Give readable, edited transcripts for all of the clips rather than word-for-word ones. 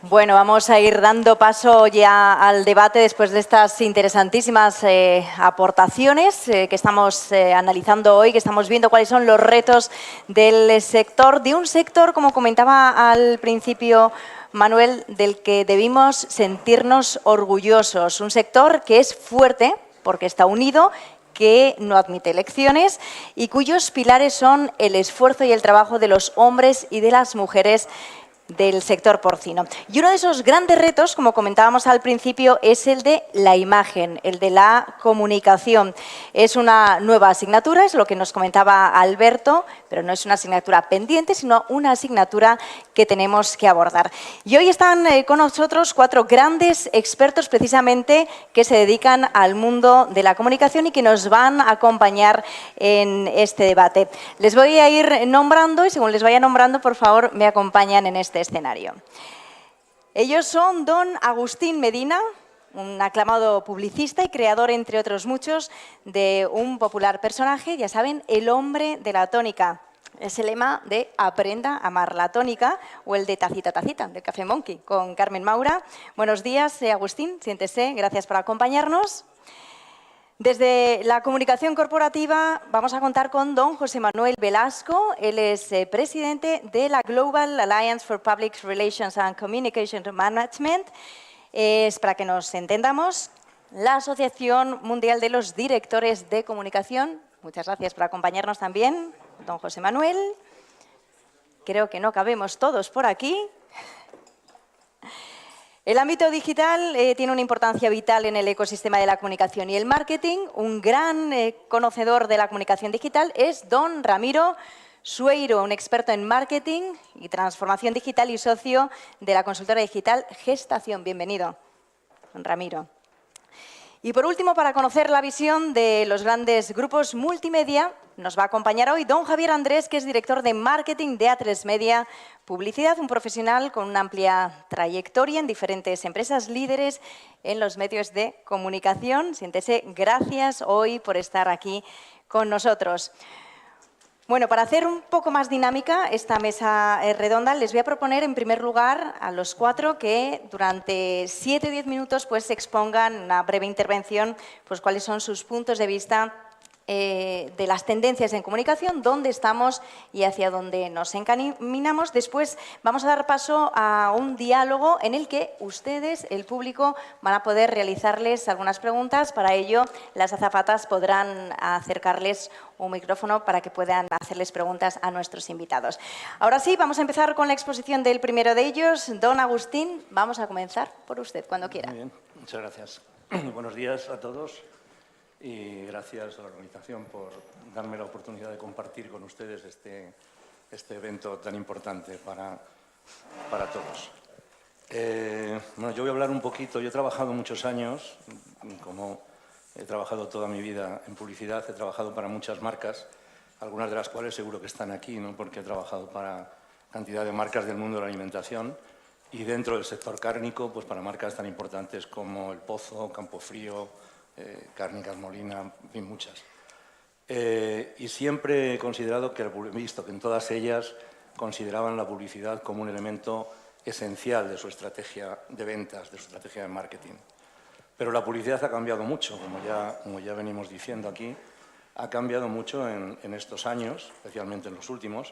Bueno, vamos a ir dando paso ya al debate después de estas interesantísimas aportaciones que estamos analizando hoy, que estamos viendo cuáles son los retos del sector, de un sector, como comentaba al principio Manuel, del que debimos sentirnos orgullosos. Un sector que es fuerte porque está unido, que no admite elecciones y cuyos pilares son el esfuerzo y el trabajo de los hombres y de las mujeres del sector porcino. Y uno de esos grandes retos, como comentábamos al principio, es el de la imagen, el de la comunicación. Es una nueva asignatura, es lo que nos comentaba Alberto, pero no es una asignatura pendiente, sino una asignatura que tenemos que abordar. Y hoy están con nosotros 4 grandes expertos precisamente que se dedican al mundo de la comunicación y que nos van a acompañar en este debate. Les voy a ir nombrando y según les vaya nombrando, por favor, me acompañan en este escenario. Ellos son don Agustín Medina, un aclamado publicista y creador, entre otros muchos, de un popular personaje, ya saben, el hombre de la tónica. Es el lema de Aprenda a amar la tónica o el de Tacita Tacita, del Café Monkey, con Carmen Maura. Buenos días, Agustín, siéntese, gracias por acompañarnos. Desde la comunicación corporativa vamos a contar con don José Manuel Velasco. Él es presidente de la Global Alliance for Public Relations and Communication Management. Es, para que nos entendamos, la Asociación Mundial de los Directores de Comunicación. Muchas gracias por acompañarnos también, don José Manuel. Creo que no cabemos todos por aquí. El ámbito digital tiene una importancia vital en el ecosistema de la comunicación y el marketing. Un gran conocedor de la comunicación digital es don Ramiro Sueiro, un experto en marketing y transformación digital y socio de la consultora digital Gestación. Bienvenido, don Ramiro. Y por último, para conocer la visión de los grandes grupos multimedia, nos va a acompañar hoy don Javier Andrés, que es director de marketing de A3 Media Publicidad, un profesional con una amplia trayectoria en diferentes empresas líderes en los medios de comunicación. Siéntese, gracias hoy por estar aquí con nosotros. Bueno, para hacer un poco más dinámica esta mesa redonda, les voy a proponer en primer lugar a los 4 que durante 7 o 10 minutos pues, expongan una breve intervención pues, cuáles son sus puntos de vista de las tendencias en comunicación, dónde estamos y hacia dónde nos encaminamos. Después vamos a dar paso a un diálogo en el que ustedes, el público, van a poder realizarles algunas preguntas. Para ello, las azafatas podrán acercarles un micrófono para que puedan hacerles preguntas a nuestros invitados. Ahora sí, vamos a empezar con la exposición del primero de ellos. Don Agustín, vamos a comenzar por usted, cuando quiera. Muy bien, muchas gracias. Buenos días a todos. Y gracias a la organización por darme la oportunidad de compartir con ustedes este evento tan importante para todos. Bueno, yo voy a hablar un poquito. Yo he trabajado muchos años, como he trabajado toda mi vida en publicidad, he trabajado para muchas marcas, algunas de las cuales seguro que están aquí, ¿no? Porque he trabajado para cantidad de marcas del mundo de la alimentación y dentro del sector cárnico, pues para marcas tan importantes como El Pozo, Campofrío, Cárnicas Molina, en fin, muchas. Y siempre he considerado que, visto que en todas ellas consideraban la publicidad como un elemento esencial de su estrategia de ventas, de su estrategia de marketing. Pero la publicidad ha cambiado mucho, como ya venimos diciendo aquí, ha cambiado mucho en estos años, especialmente en los últimos,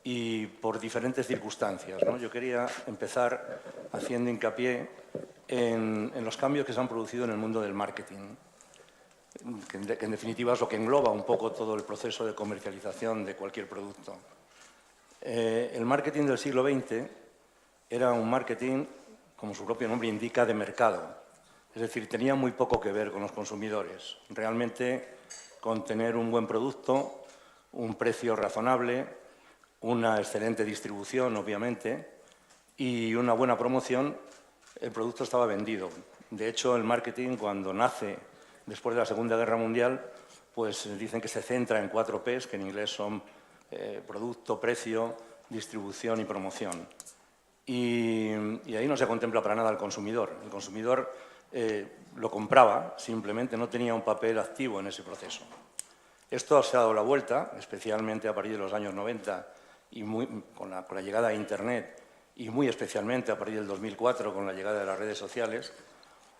y por diferentes circunstancias, ¿no? Yo quería empezar haciendo hincapié en los cambios que se han producido en el mundo del marketing, que en definitiva es lo que engloba un poco todo el proceso de comercialización de cualquier producto. El marketing del siglo XX era un marketing, como su propio nombre indica, de mercado. Es decir, tenía muy poco que ver con los consumidores. Realmente, con tener un buen producto, un precio razonable, una excelente distribución, obviamente, y una buena promoción, el producto estaba vendido. De hecho, el marketing, cuando nace después de la Segunda Guerra Mundial, pues dicen que se centra en 4 Ps, que en inglés son producto, precio, distribución y promoción. Y ahí no se contempla para nada al consumidor. El consumidor lo compraba, simplemente no tenía un papel activo en ese proceso. Esto se ha dado la vuelta, especialmente a partir de los años 90 y con la llegada a Internet y muy especialmente a partir del 2004 con la llegada de las redes sociales,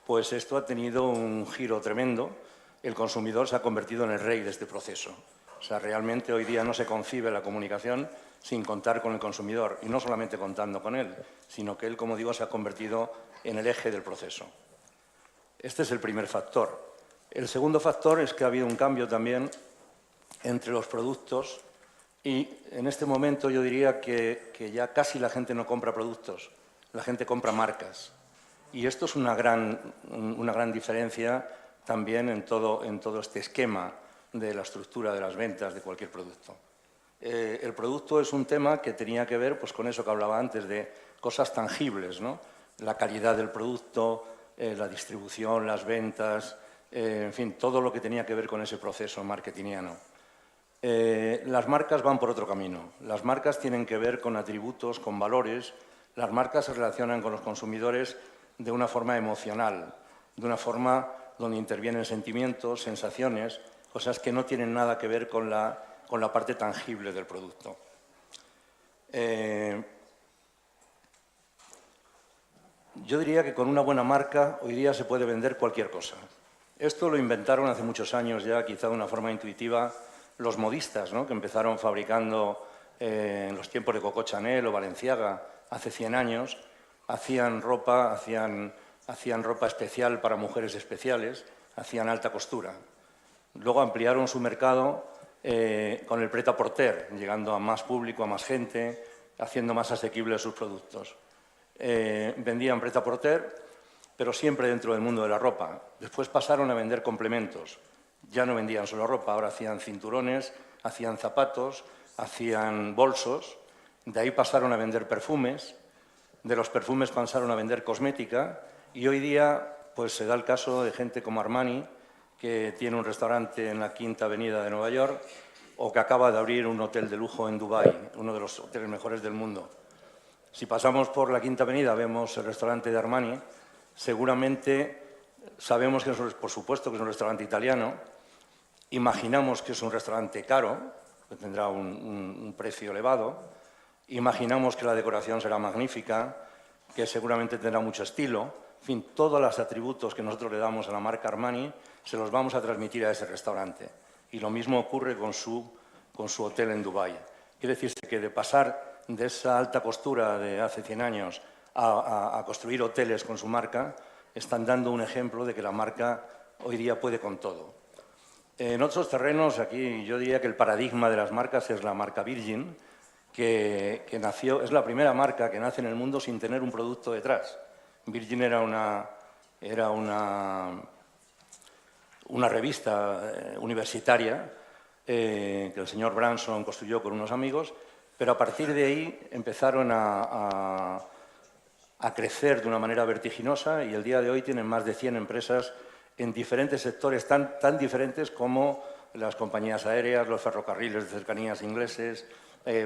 pues esto ha tenido un giro tremendo. El consumidor se ha convertido en el rey de este proceso. O sea, realmente hoy día no se concibe la comunicación sin contar con el consumidor, y no solamente contando con él, sino que él, como digo, se ha convertido en el eje del proceso. Este es el primer factor. El segundo factor es que ha habido un cambio también entre los productos y en este momento yo diría que ya casi la gente no compra productos, la gente compra marcas. Y esto es una gran diferencia también en todo este esquema de la estructura de las ventas de cualquier producto. El producto es un tema que tenía que ver pues, con eso que hablaba antes, de cosas tangibles, ¿no? La calidad del producto, la distribución, las ventas, en fin, todo lo que tenía que ver con ese proceso marketingiano. Las marcas van por otro camino. Las marcas tienen que ver con atributos, con valores. Las marcas se relacionan con los consumidores de una forma emocional, de una forma donde intervienen sentimientos, sensaciones, cosas que no tienen nada que ver con la parte tangible del producto. Yo diría que con una buena marca hoy día se puede vender cualquier cosa. Esto lo inventaron hace muchos años ya, quizá de una forma intuitiva, los modistas, ¿no? Que empezaron fabricando en los tiempos de Coco Chanel o Balenciaga hace 100 años, hacían ropa especial para mujeres especiales, hacían alta costura. Luego ampliaron su mercado con el prêt-à-porter, llegando a más público, a más gente, haciendo más asequibles sus productos. Vendían prêt-à-porter, pero siempre dentro del mundo de la ropa. Después pasaron a vender complementos. Ya no vendían solo ropa, ahora hacían cinturones, hacían zapatos, hacían bolsos. De ahí pasaron a vender perfumes, de los perfumes pasaron a vender cosmética y hoy día pues, se da el caso de gente como Armani, que tiene un restaurante en la Quinta Avenida de Nueva York o que acaba de abrir un hotel de lujo en Dubái, uno de los hoteles mejores del mundo. Si pasamos por la Quinta Avenida, vemos el restaurante de Armani, seguramente sabemos que por supuesto que es un restaurante italiano, imaginamos que es un restaurante caro, que tendrá un precio elevado, imaginamos que la decoración será magnífica, que seguramente tendrá mucho estilo, en fin, todos los atributos que nosotros le damos a la marca Armani se los vamos a transmitir a ese restaurante. Y lo mismo ocurre con su hotel en Dubái. Quiere decirse que de pasar de esa alta costura de hace 100 años a construir hoteles con su marca, están dando un ejemplo de que la marca hoy día puede con todo. En otros terrenos, aquí yo diría que el paradigma de las marcas es la marca Virgin, que nació, es la primera marca que nace en el mundo sin tener un producto detrás. Virgin era una revista universitaria que el señor Branson construyó con unos amigos, pero a partir de ahí empezaron a crecer de una manera vertiginosa y el día de hoy tienen más de 100 empresas en diferentes sectores tan diferentes como las compañías aéreas, los ferrocarriles de cercanías ingleses,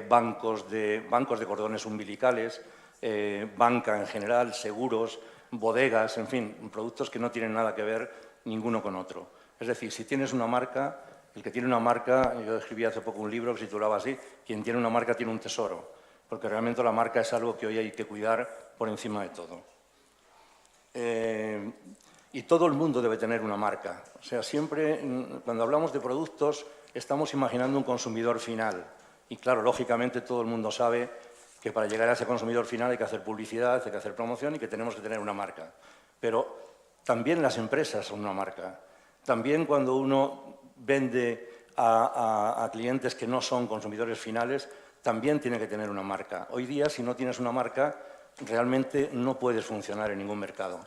bancos de cordones umbilicales, banca en general, seguros, bodegas, en fin, productos que no tienen nada que ver ninguno con otro. Es decir, si tienes una marca, el que tiene una marca, yo escribí hace poco un libro que se titulaba así, quien tiene una marca tiene un tesoro, porque realmente la marca es algo que hoy hay que cuidar por encima de todo. Y todo el mundo debe tener una marca. O sea, siempre, cuando hablamos de productos, estamos imaginando un consumidor final. Y claro, lógicamente todo el mundo sabe que para llegar a ese consumidor final hay que hacer publicidad, hay que hacer promoción y que tenemos que tener una marca. Pero también las empresas son una marca. También cuando uno vende a clientes que no son consumidores finales, también tiene que tener una marca. Hoy día, si no tienes una marca, realmente no puedes funcionar en ningún mercado.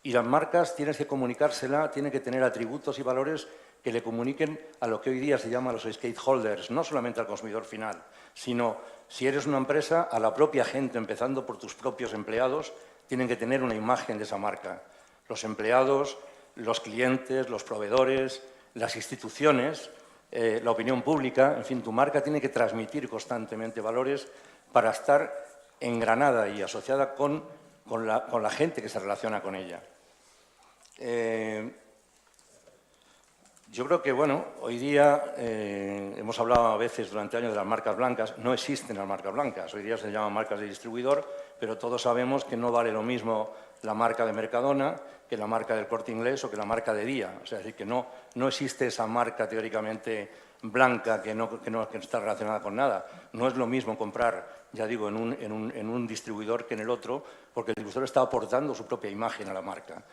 Y las marcas tienes que comunicársela, tienen que tener atributos y valores que le comuniquen a lo que hoy día se llama los stakeholders, no solamente al consumidor final, sino, si eres una empresa, a la propia gente, empezando por tus propios empleados, tienen que tener una imagen de esa marca. Los empleados, los clientes, los proveedores, las instituciones, la opinión pública, en fin, tu marca tiene que transmitir constantemente valores para estar engranada y asociada con la gente que se relaciona con ella. Yo creo que, bueno, hoy día hemos hablado a veces durante años de las marcas blancas. No existen las marcas blancas. Hoy día se llaman marcas de distribuidor, pero todos sabemos que no vale lo mismo la marca de Mercadona que la marca del Corte Inglés o que la marca de Día. O sea, es decir, que no existe esa marca teóricamente blanca que no está relacionada con nada. No es lo mismo comprar, ya digo, en un distribuidor que en el otro, porque el distribuidor está aportando su propia imagen a la marca.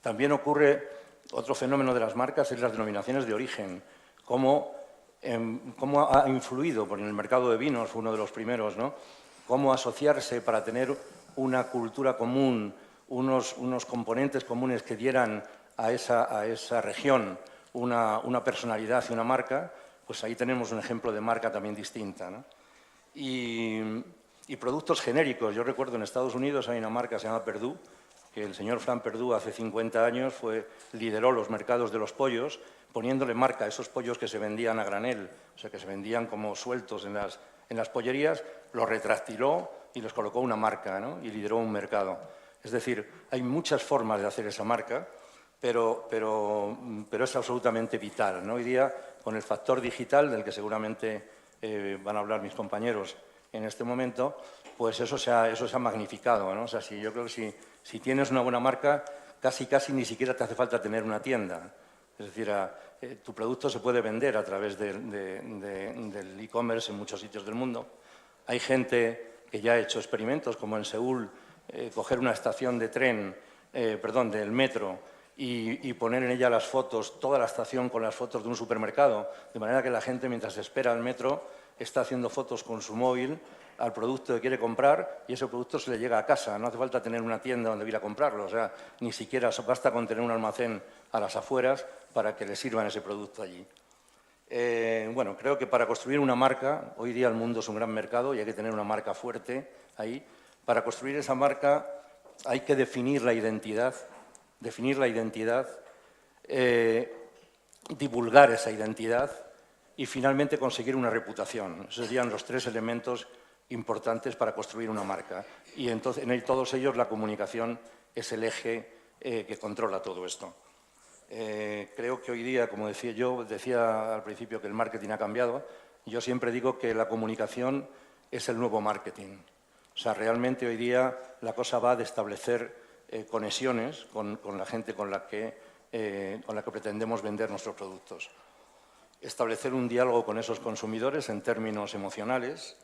También ocurre otro fenómeno de las marcas, es las denominaciones de origen. Cómo ha influido, por en el mercado de vinos fue uno de los primeros, ¿no? Cómo asociarse para tener una cultura común, unos componentes comunes que dieran a esa región una personalidad y una marca, pues ahí tenemos un ejemplo de marca también distinta, ¿no? Y productos genéricos. Yo recuerdo en Estados Unidos hay una marca que se llama Perdue, que el señor Frank Perdue hace 50 años lideró los mercados de los pollos, poniéndole marca a esos pollos que se vendían a granel, o sea, que se vendían como sueltos en las pollerías, los retractiló y les colocó una marca, ¿no? Y lideró un mercado. Es decir, hay muchas formas de hacer esa marca, pero es absolutamente vital, ¿no? Hoy día, con el factor digital, del que seguramente van a hablar mis compañeros en este momento, pues eso se ha magnificado, ¿no? O sea, yo creo que si tienes una buena marca, casi ni siquiera te hace falta tener una tienda. Es decir, tu producto se puede vender a través del e-commerce en muchos sitios del mundo. Hay gente que ya ha hecho experimentos, como en Seúl, coger una estación de tren, del metro, y poner en ella las fotos, toda la estación con las fotos de un supermercado, de manera que la gente, mientras espera el metro, está haciendo fotos con su móvil al producto que quiere comprar y ese producto se le llega a casa. No hace falta tener una tienda donde ir a comprarlo, o sea, ni siquiera basta con tener un almacén a las afueras para que le sirvan ese producto allí. Bueno, creo que para construir una marca, hoy día el mundo es un gran mercado y hay que tener una marca fuerte ahí. Para construir esa marca hay que definir la identidad, divulgar esa identidad y finalmente conseguir una reputación. Esos serían los tres elementos importantes para construir una marca. Y entonces, en todos ellos la comunicación es el eje que controla todo esto. Creo que hoy día, como decía al principio que el marketing ha cambiado, yo siempre digo que la comunicación es el nuevo marketing. O sea, realmente hoy día la cosa va de establecer conexiones con la gente con la que pretendemos vender nuestros productos. Establecer un diálogo con esos consumidores en términos emocionales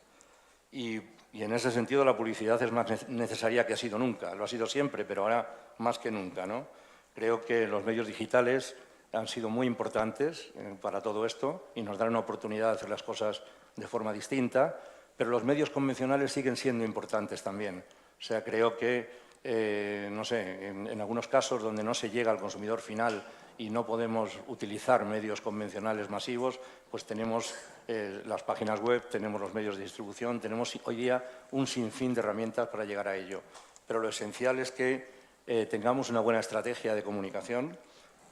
y en ese sentido la publicidad es más necesaria que ha sido nunca. Lo ha sido siempre, pero ahora más que nunca, ¿no? Creo que los medios digitales han sido muy importantes para todo esto y nos dan una oportunidad de hacer las cosas de forma distinta, pero los medios convencionales siguen siendo importantes también. O sea, creo que, no sé, en algunos casos donde no se llega al consumidor final y no podemos utilizar medios convencionales masivos, pues tenemos las páginas web, tenemos los medios de distribución, tenemos hoy día un sinfín de herramientas para llegar a ello. Pero lo esencial es que tengamos una buena estrategia de comunicación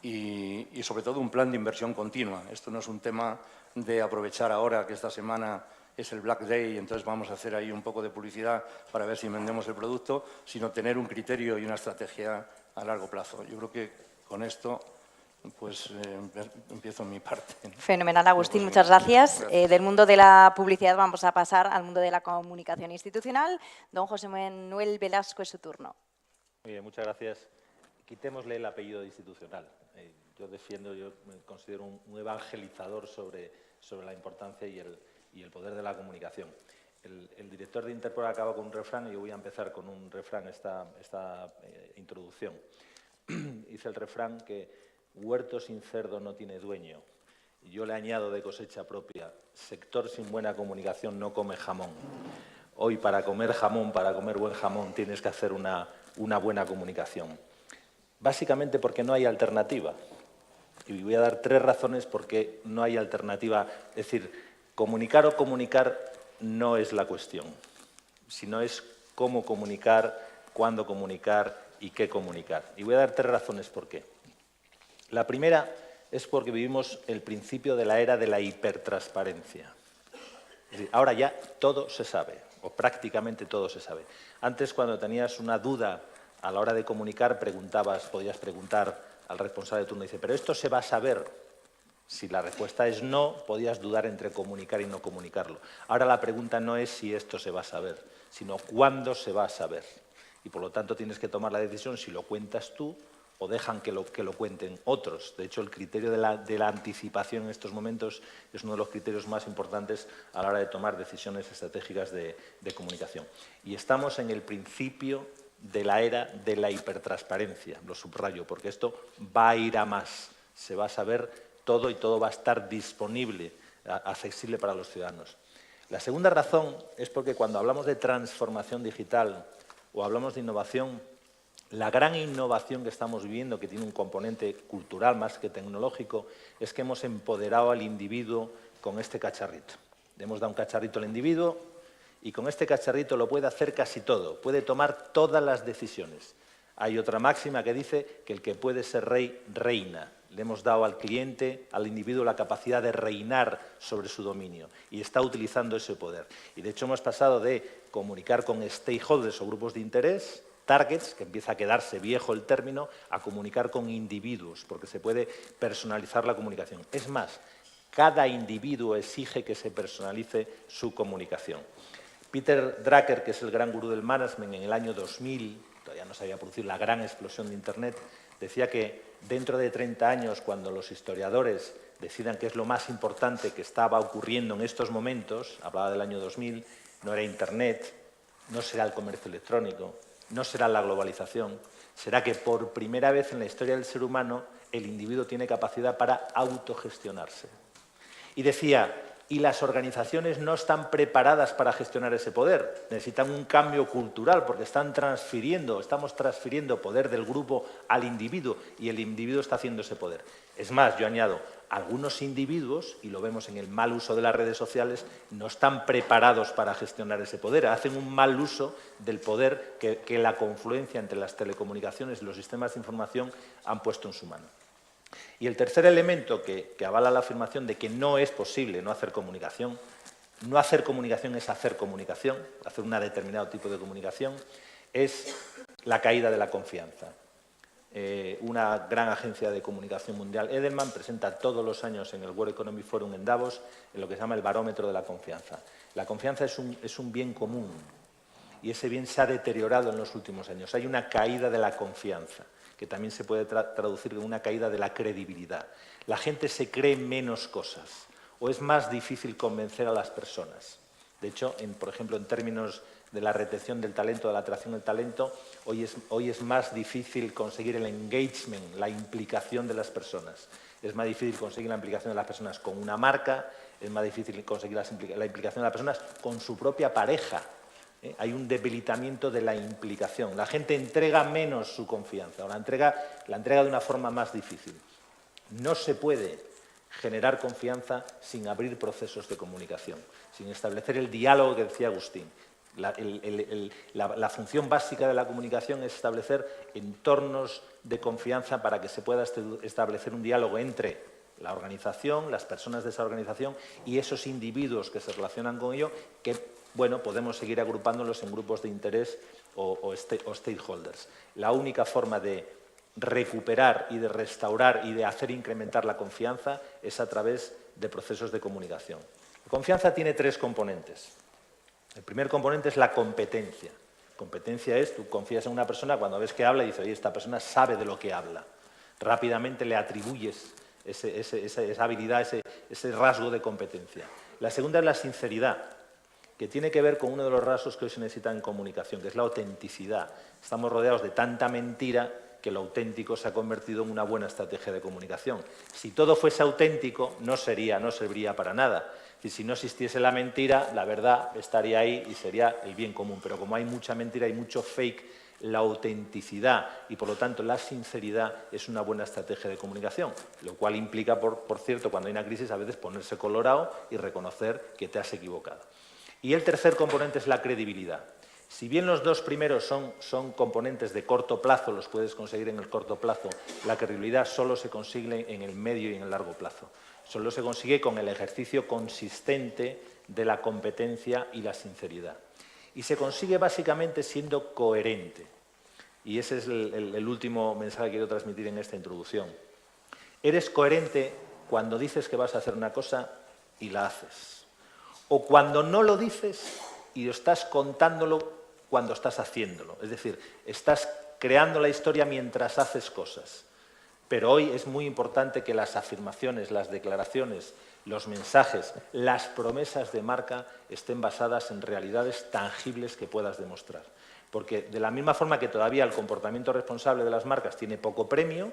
y sobre todo un plan de inversión continua. Esto no es un tema de aprovechar ahora que esta semana es el Black Day y entonces vamos a hacer ahí un poco de publicidad para ver si vendemos el producto, sino tener un criterio y una estrategia a largo plazo. Yo creo que con esto pues empiezo mi parte. Fenomenal, Agustín, muchas gracias. Del mundo de la publicidad vamos a pasar al mundo de la comunicación institucional. Don José Manuel Velasco, es su turno. Muy bien, muchas gracias. Quitémosle el apellido institucional. Yo me considero un evangelizador sobre la importancia y el poder de la comunicación. El director de Interpol acaba con un refrán y yo voy a empezar con un refrán esta introducción. Dice el refrán que huerto sin cerdo no tiene dueño. Y yo le añado de cosecha propia, sector sin buena comunicación no come jamón. Hoy para comer jamón, para comer buen jamón, tienes que hacer una buena comunicación. Básicamente porque no hay alternativa. Y voy a dar 3 razones por qué no hay alternativa. Es decir, comunicar o comunicar no es la cuestión, sino es cómo comunicar, cuándo comunicar y qué comunicar. Y voy a dar 3 razones por qué. La primera es porque vivimos el principio de la era de la hipertransparencia. Es decir, ahora ya todo se sabe, o prácticamente todo se sabe. Antes, cuando tenías una duda a la hora de comunicar, podías preguntar al responsable de turno y dice, pero esto se va a saber. Si la respuesta es no, podías dudar entre comunicar y no comunicarlo. Ahora la pregunta no es si esto se va a saber, sino cuándo se va a saber. Y por lo tanto tienes que tomar la decisión si lo cuentas tú o dejan que lo cuenten otros. De hecho, el criterio de la anticipación en estos momentos es uno de los criterios más importantes a la hora de tomar decisiones estratégicas de comunicación. Y estamos en el principio de la era de la hipertransparencia, lo subrayo, porque esto va a ir a más. Se va a saber todo y todo va a estar disponible, accesible para los ciudadanos. La segunda razón es porque cuando hablamos de transformación digital o hablamos de innovación, la gran innovación que estamos viviendo, que tiene un componente cultural más que tecnológico, es que hemos empoderado al individuo con este cacharrito. Le hemos dado un cacharrito al individuo y con este cacharrito lo puede hacer casi todo, puede tomar todas las decisiones. Hay otra máxima que dice que el que puede ser rey, reina. Le hemos dado al cliente, al individuo, la capacidad de reinar sobre su dominio y está utilizando ese poder. Y de hecho hemos pasado de comunicar con stakeholders o grupos de interés, targets, que empieza a quedarse viejo el término, a comunicar con individuos, porque se puede personalizar la comunicación. Es más, cada individuo exige que se personalice su comunicación. Peter Drucker, que es el gran gurú del management, en el año 2000, todavía no se había producido la gran explosión de Internet, decía que dentro de 30 años, cuando los historiadores decidan qué es lo más importante que estaba ocurriendo en estos momentos, hablaba del año 2000, no era Internet, no será el comercio electrónico, no será la globalización, será que por primera vez en la historia del ser humano el individuo tiene capacidad para autogestionarse. Y decía, y las organizaciones no están preparadas para gestionar ese poder, necesitan un cambio cultural porque estamos transfiriendo poder del grupo al individuo y el individuo está haciendo ese poder. Es más, yo añado, algunos individuos, y lo vemos en el mal uso de las redes sociales, no están preparados para gestionar ese poder, hacen un mal uso del poder que la confluencia entre las telecomunicaciones y los sistemas de información han puesto en su mano. Y el tercer elemento que avala la afirmación de que no es posible no hacer comunicación es hacer comunicación, hacer un determinado tipo de comunicación, es la caída de la confianza. Una gran agencia de comunicación mundial, Edelman, presenta todos los años en el World Economic Forum en Davos en lo que se llama el barómetro de la confianza. La confianza es un bien común y ese bien se ha deteriorado en los últimos años. Hay una caída de la confianza, que también se puede traducir en una caída de la credibilidad. La gente se cree menos cosas o es más difícil convencer a las personas. De hecho, por ejemplo, en términos de la retención del talento, de la atracción del talento, hoy es más difícil conseguir el engagement, la implicación de las personas. Es más difícil conseguir la implicación de las personas con una marca, es más difícil conseguir la implicación de las personas con su propia pareja. Hay un debilitamiento de la implicación. La gente entrega menos su confianza, o la entrega de una forma más difícil. No se puede generar confianza sin abrir procesos de comunicación, sin establecer el diálogo que decía Agustín. La función básica de la comunicación es establecer entornos de confianza para que se pueda establecer un diálogo entre la organización, las personas de esa organización y esos individuos que se relacionan con ello, que bueno, podemos seguir agrupándolos en grupos de interés o stakeholders. La única forma de recuperar y de restaurar y de hacer incrementar la confianza es a través de procesos de comunicación. La confianza tiene tres componentes. El primer componente es la competencia. Competencia es, tú confías en una persona cuando ves que habla y dices, oye, esta persona sabe de lo que habla. Rápidamente le atribuyes esa habilidad, ese rasgo de competencia. La segunda es la sinceridad, que tiene que ver con uno de los rasgos que hoy se necesita en comunicación, que es la autenticidad. Estamos rodeados de tanta mentira que lo auténtico se ha convertido en una buena estrategia de comunicación. Si todo fuese auténtico, no serviría para nada. Y si no existiese la mentira, la verdad estaría ahí y sería el bien común. Pero como hay mucha mentira y mucho fake, la autenticidad y, por lo tanto, la sinceridad es una buena estrategia de comunicación, lo cual implica, por cierto, cuando hay una crisis, a veces ponerse colorado y reconocer que te has equivocado. Y el tercer componente es la credibilidad. Si bien los dos primeros son componentes de corto plazo, los puedes conseguir en el corto plazo, la credibilidad solo se consigue en el medio y en el largo plazo. Solo se consigue con el ejercicio consistente de la competencia y la sinceridad. Y se consigue básicamente siendo coherente. Y ese es el último mensaje que quiero transmitir en esta introducción. Eres coherente cuando dices que vas a hacer una cosa y la haces. O cuando no lo dices y estás contándolo cuando estás haciéndolo. Es decir, estás creando la historia mientras haces cosas. Pero hoy es muy importante que las afirmaciones, las declaraciones, los mensajes, las promesas de marca estén basadas en realidades tangibles que puedas demostrar. Porque de la misma forma que todavía el comportamiento responsable de las marcas tiene poco premio,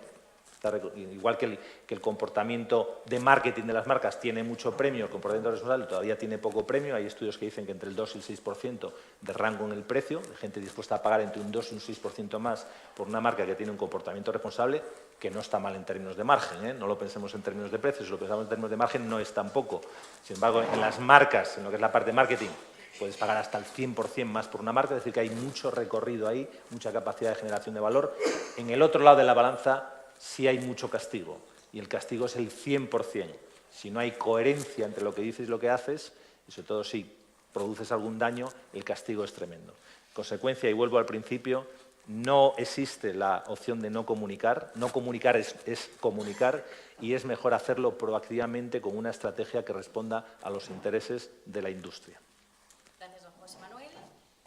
igual que el comportamiento de marketing de las marcas tiene mucho premio, el comportamiento responsable todavía tiene poco premio. Hay estudios que dicen que entre el 2 y el 6% de rango en el precio, de gente dispuesta a pagar entre un 2 y un 6% más por una marca que tiene un comportamiento responsable, que no está mal en términos de margen, ¿eh? No lo pensemos en términos de precios, si lo pensamos en términos de margen no es tampoco. Sin embargo, en las marcas, en lo que es la parte de marketing, puedes pagar hasta el 100% más por una marca, es decir, que hay mucho recorrido ahí, mucha capacidad de generación de valor. En el otro lado de la balanza sí hay mucho castigo, y el castigo es el 100%. Si no hay coherencia entre lo que dices y lo que haces, y sobre todo si produces algún daño, el castigo es tremendo. En consecuencia, y vuelvo al principio, no existe la opción de no comunicar. No comunicar es comunicar, y es mejor hacerlo proactivamente con una estrategia que responda a los intereses de la industria.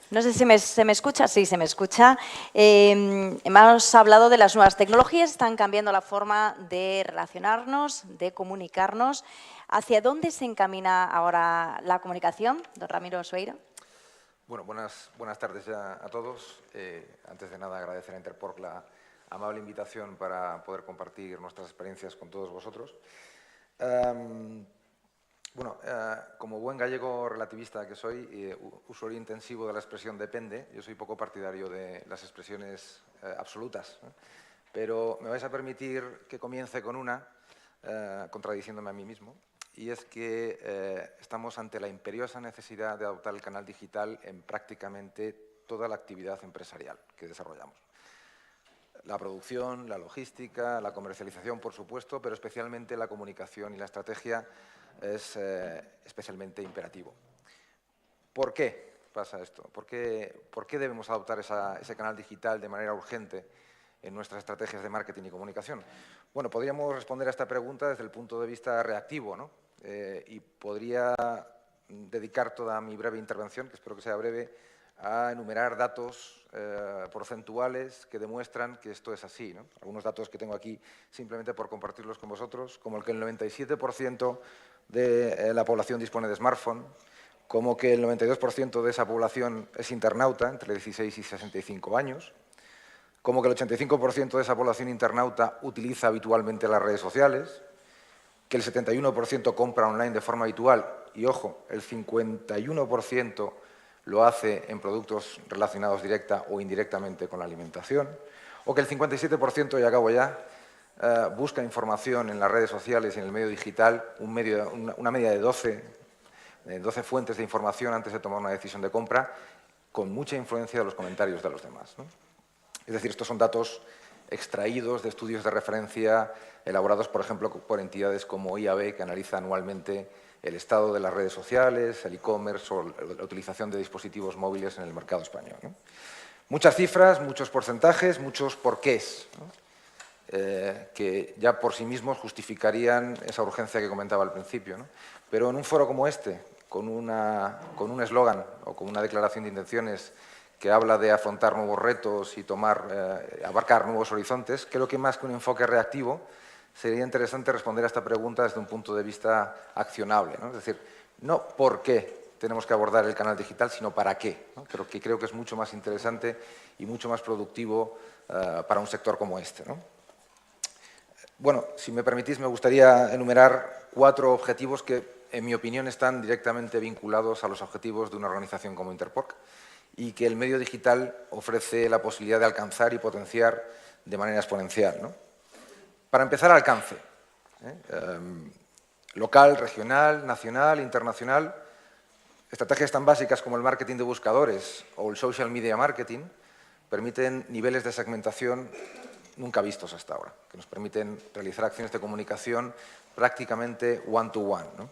No sé si se me escucha. Sí, se me escucha. Hemos hablado de las nuevas tecnologías, están cambiando la forma de relacionarnos, de comunicarnos. ¿Hacia dónde se encamina ahora la comunicación, don Ramiro Osueiro? Bueno, buenas tardes ya a todos. Antes de nada, agradecer a Interpork la amable invitación para poder compartir nuestras experiencias con todos vosotros. Como buen gallego relativista que soy, usuario intensivo de la expresión depende, yo soy poco partidario de las expresiones absolutas, ¿eh? Pero me vais a permitir que comience con una, contradiciéndome a mí mismo, y es que estamos ante la imperiosa necesidad de adoptar el canal digital en prácticamente toda la actividad empresarial que desarrollamos. La producción, la logística, la comercialización, por supuesto, pero especialmente la comunicación y la estrategia es especialmente imperativo. ¿Por qué pasa esto? ¿Por qué debemos adoptar ese canal digital de manera urgente en nuestras estrategias de marketing y comunicación? Bueno, podríamos responder a esta pregunta desde el punto de vista reactivo, ¿no? Y podría dedicar toda mi breve intervención, que espero que sea breve, a enumerar datos porcentuales que demuestran que esto es así, ¿no? Algunos datos que tengo aquí simplemente por compartirlos con vosotros, como el que el 97% de la población dispone de smartphone, como que el 92% de esa población es internauta, entre 16 y 65 años, como que el 85% de esa población internauta utiliza habitualmente las redes sociales, que el 71% compra online de forma habitual y, ojo, el 51% lo hace en productos relacionados directa o indirectamente con la alimentación, o que el 57%, y acabo ya, busca información en las redes sociales y en el medio digital, una media de 12 fuentes de información antes de tomar una decisión de compra, con mucha influencia de los comentarios de los demás, ¿no? Es decir, estos son datos extraídos de estudios de referencia elaborados, por ejemplo, por entidades como IAB, que analiza anualmente el estado de las redes sociales, el e-commerce o la utilización de dispositivos móviles en el mercado español, ¿no? Muchas cifras, muchos porcentajes, muchos porqués, ¿no? Que ya por sí mismos justificarían esa urgencia que comentaba al principio, ¿no? Pero en un foro como este, con un eslogan o con una declaración de intenciones que habla de afrontar nuevos retos y abarcar nuevos horizontes, creo que más que un enfoque reactivo, sería interesante responder a esta pregunta desde un punto de vista accionable, ¿no? Es decir, no por qué tenemos que abordar el canal digital, sino para qué, ¿no? Creo que es mucho más interesante y mucho más productivo para un sector como este, ¿no? Bueno, si me permitís, me gustaría enumerar 4 objetivos que, en mi opinión, están directamente vinculados a los objetivos de una organización como Interpork y que el medio digital ofrece la posibilidad de alcanzar y potenciar de manera exponencial, ¿no? Para empezar, alcance, local, regional, nacional, internacional. Estrategias tan básicas como el marketing de buscadores o el social media marketing permiten niveles de segmentación nunca vistos hasta ahora, que nos permiten realizar acciones de comunicación prácticamente one-to-one, ¿no?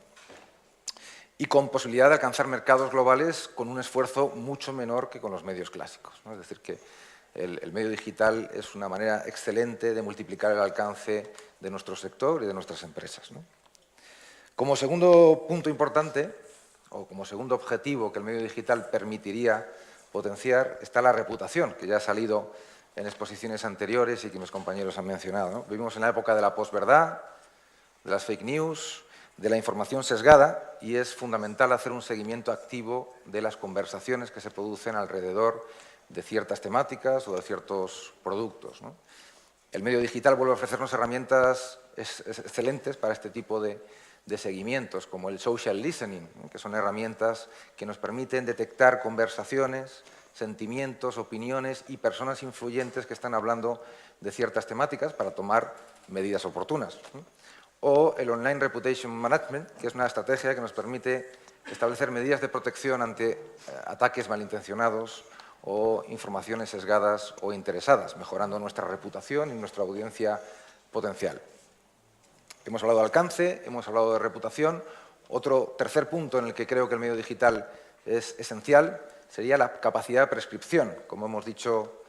Y con posibilidad de alcanzar mercados globales con un esfuerzo mucho menor que con los medios clásicos, ¿no? Es decir, que el medio digital es una manera excelente de multiplicar el alcance de nuestro sector y de nuestras empresas, ¿no? Como segundo punto importante, o como segundo objetivo que el medio digital permitiría potenciar, está la reputación, que ya ha salido en exposiciones anteriores y que mis compañeros han mencionado, ¿no? Vivimos en la época de la posverdad, de las fake news, de la información sesgada, y es fundamental hacer un seguimiento activo de las conversaciones que se producen alrededor de ciertas temáticas o de ciertos productos, ¿no? El medio digital vuelve a ofrecernos herramientas excelentes para este tipo de seguimientos, como el social listening, ¿no? Que son herramientas que nos permiten detectar conversaciones, sentimientos, opiniones y personas influyentes que están hablando de ciertas temáticas para tomar medidas oportunas, ¿no? O el Online Reputation Management, que es una estrategia que nos permite establecer medidas de protección ante ataques malintencionados o informaciones sesgadas o interesadas, mejorando nuestra reputación y nuestra audiencia potencial. Hemos hablado de alcance, hemos hablado de reputación. Otro tercer punto en el que creo que el medio digital es esencial sería la capacidad de prescripción. Como hemos dicho,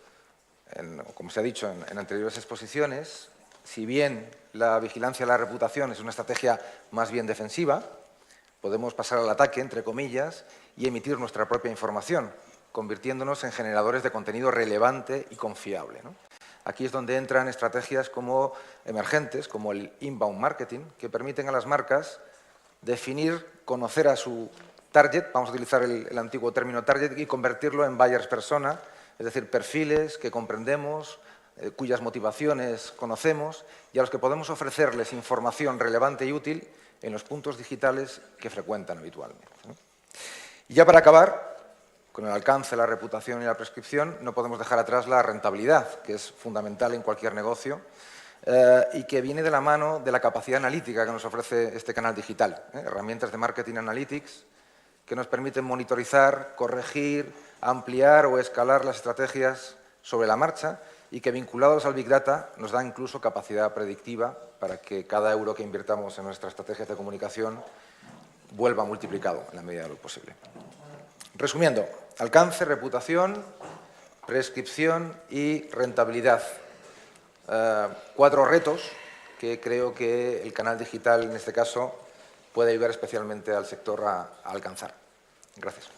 como se ha dicho en anteriores exposiciones, si bien la vigilancia de la reputación es una estrategia más bien defensiva, podemos pasar al ataque, entre comillas, y emitir nuestra propia información, convirtiéndonos en generadores de contenido relevante y confiable, ¿no? Aquí es donde entran estrategias como emergentes, como el inbound marketing, que permiten a las marcas definir, conocer a su target, vamos a utilizar el antiguo término target, y convertirlo en buyers persona, es decir, perfiles que comprendemos, cuyas motivaciones conocemos y a los que podemos ofrecerles información relevante y útil en los puntos digitales que frecuentan habitualmente, ¿no? Y ya para acabar, con el alcance, la reputación y la prescripción, no podemos dejar atrás la rentabilidad, que es fundamental en cualquier negocio y que viene de la mano de la capacidad analítica que nos ofrece este canal digital, herramientas de marketing analytics que nos permiten monitorizar, corregir, ampliar o escalar las estrategias sobre la marcha y que, vinculados al Big Data, nos da incluso capacidad predictiva para que cada euro que invirtamos en nuestras estrategias de comunicación vuelva multiplicado en la medida de lo posible. Resumiendo, alcance, reputación, prescripción y rentabilidad. 4 retos que creo que el canal digital, en este caso, puede ayudar especialmente al sector a alcanzar. Gracias.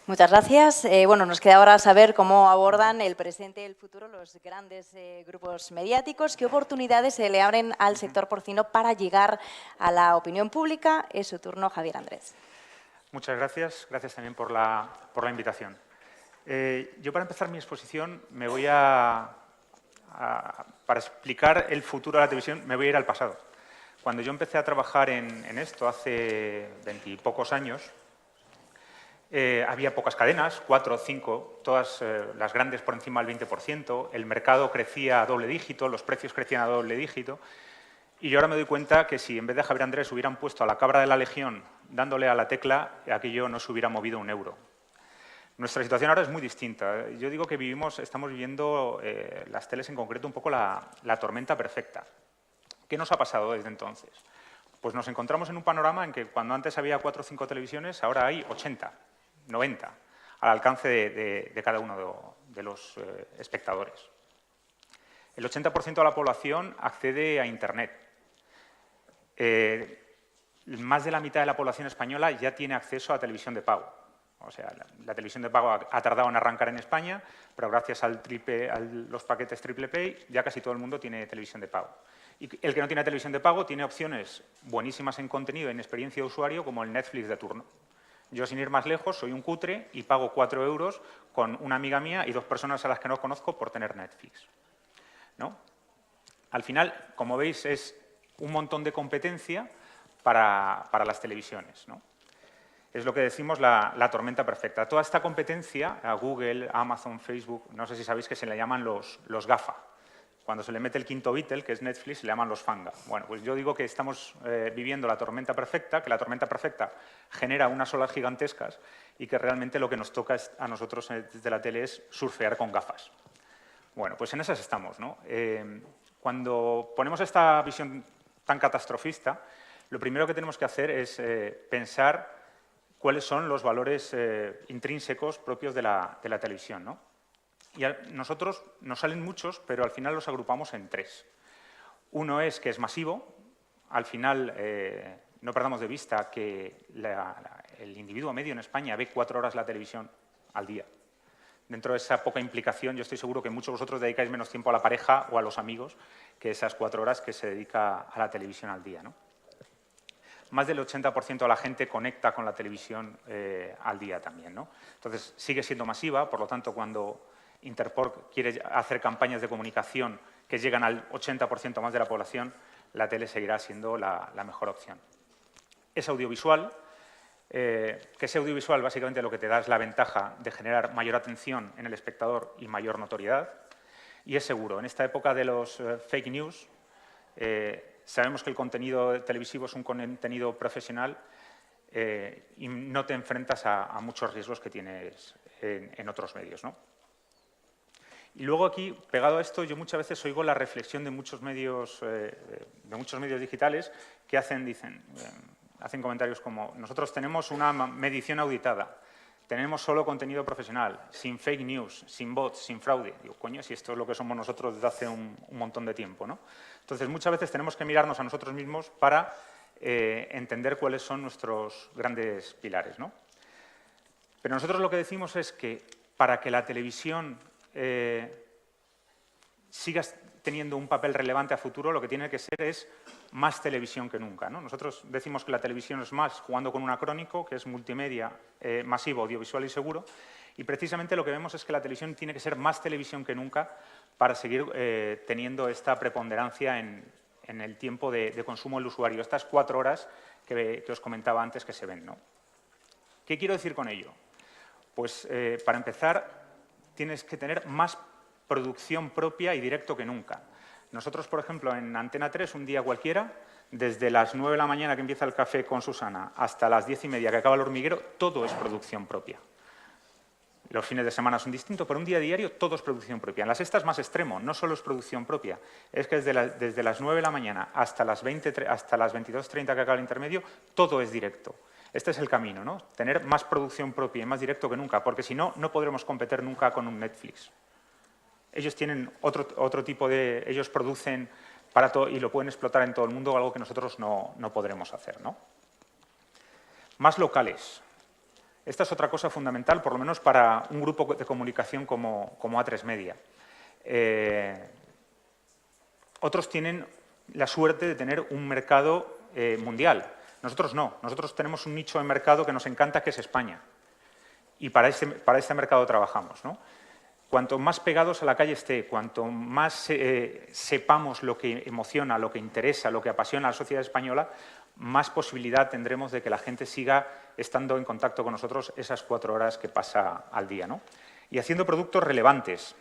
Muchas gracias. Bueno, nos queda ahora saber cómo abordan el presente y el futuro los grandes grupos mediáticos, qué oportunidades se le abren al sector porcino para llegar a la opinión pública. Es su turno, Javier Andrés. Muchas gracias. Gracias también por la invitación. Yo, para empezar mi exposición, me voy para explicar el futuro de la televisión, me voy a ir al pasado. Cuando yo empecé a trabajar en esto hace 20 y pocos años, había pocas cadenas, 4 o 5, todas las grandes por encima del 20%, el mercado crecía a doble dígito, los precios crecían a doble dígito, y yo ahora me doy cuenta que si en vez de Javier Andrés hubieran puesto a la cabra de la Legión dándole a la tecla, aquello no se hubiera movido un euro. Nuestra situación ahora es muy distinta. Yo digo que estamos viviendo, las teles en concreto, un poco la tormenta perfecta. ¿Qué nos ha pasado desde entonces? Pues nos encontramos en un panorama en que cuando antes había 4 o 5 televisiones, ahora hay 80, 90, al alcance de cada uno de los espectadores. El 80% de la población accede a Internet. Más de la mitad de la población española ya tiene acceso a televisión de pago. O sea, la televisión de pago ha tardado en arrancar en España, pero gracias a los paquetes Triple Play ya casi todo el mundo tiene televisión de pago. Y el que no tiene televisión de pago tiene opciones buenísimas en contenido, en experiencia de usuario, como el Netflix de turno. Yo, sin ir más lejos, soy un cutre y pago 4 euros con una amiga mía y 2 personas a las que no conozco por tener Netflix, ¿no? Al final, como veis, es un montón de competencia para las televisiones, ¿no? Es lo que decimos la tormenta perfecta. Toda esta competencia, a Google, Amazon, Facebook, no sé si sabéis que se le llaman los GAFA. Cuando se le mete el quinto Beatle, que es Netflix, se le llaman los FANGA. Bueno, pues yo digo que estamos viviendo la tormenta perfecta, que la tormenta perfecta genera unas olas gigantescas y que realmente lo que nos toca a nosotros desde la tele es surfear con gafas. Bueno, pues en esas estamos, ¿no? Cuando ponemos esta visión tan catastrofista, lo primero que tenemos que hacer es pensar cuáles son los valores intrínsecos propios de la televisión, ¿no? Y nosotros nos salen muchos, pero al final los agrupamos en 3. Uno es que es masivo. Al final, no perdamos de vista que el individuo medio en España ve 4 horas la televisión al día. Dentro de esa poca implicación, yo estoy seguro que muchos de vosotros dedicáis menos tiempo a la pareja o a los amigos que esas 4 horas que se dedica a la televisión al día, ¿no? Más del 80% de la gente conecta con la televisión al día también, ¿no? Entonces, sigue siendo masiva, por lo tanto, cuando Interporc quiere hacer campañas de comunicación que llegan al 80% más de la población, la tele seguirá siendo la mejor opción. Es audiovisual. Que sea audiovisual, básicamente lo que te da es la ventaja de generar mayor atención en el espectador y mayor notoriedad. Y es seguro. En esta época de los fake news, sabemos que el contenido televisivo es un contenido profesional y no te enfrentas a muchos riesgos que tienes en otros medios, ¿no? Y luego aquí, pegado a esto, yo muchas veces oigo la reflexión de muchos medios digitales que hacen comentarios como: nosotros tenemos una medición auditada, tenemos solo contenido profesional, sin fake news, sin bots, sin fraude. Digo, coño, si esto es lo que somos nosotros desde hace un montón de tiempo, ¿no? Entonces, muchas veces tenemos que mirarnos a nosotros mismos para entender cuáles son nuestros grandes pilares, ¿no? Pero nosotros lo que decimos es que para que la televisión siga teniendo un papel relevante a futuro, lo que tiene que ser es más televisión que nunca, ¿no? Nosotros decimos que la televisión es más, jugando con un acrónico, que es multimedia, masivo, audiovisual y seguro, y precisamente lo que vemos es que la televisión tiene que ser más televisión que nunca para seguir teniendo esta preponderancia en el tiempo de consumo del usuario, estas 4 horas que os comentaba antes que se ven, ¿no? ¿Qué quiero decir con ello? Pues, para empezar, tienes que tener más producción propia y directo que nunca. Nosotros, por ejemplo, en Antena 3, un día cualquiera, desde las 9 de la mañana que empieza el café con Susana hasta las 10:30 que acaba el hormiguero, todo es producción propia. Los fines de semana son distintos, pero un día diario todo es producción propia. En las sextas más extremo, no solo es producción propia, es que desde las 9 de la mañana hasta las 22:30 que acaba el intermedio, todo es directo. Este es el camino, ¿no? Tener más producción propia y más directo que nunca, porque si no, no podremos competir nunca con un Netflix. Ellos tienen otro tipo de... Ellos producen para todo y lo pueden explotar en todo el mundo, algo que nosotros no podremos hacer, ¿no? Más locales. Esta es otra cosa fundamental, por lo menos para un grupo de comunicación como A3 Media. Otros tienen la suerte de tener un mercado mundial. Nosotros no. Nosotros tenemos un nicho de mercado que nos encanta, que es España. Y para este mercado trabajamos, ¿no? Cuanto más pegados a la calle esté, cuanto más sepamos lo que emociona, lo que interesa, lo que apasiona a la sociedad española, más posibilidad tendremos de que la gente siga estando en contacto con nosotros esas 4 horas que pasa al día, ¿no? Y haciendo productos relevantes.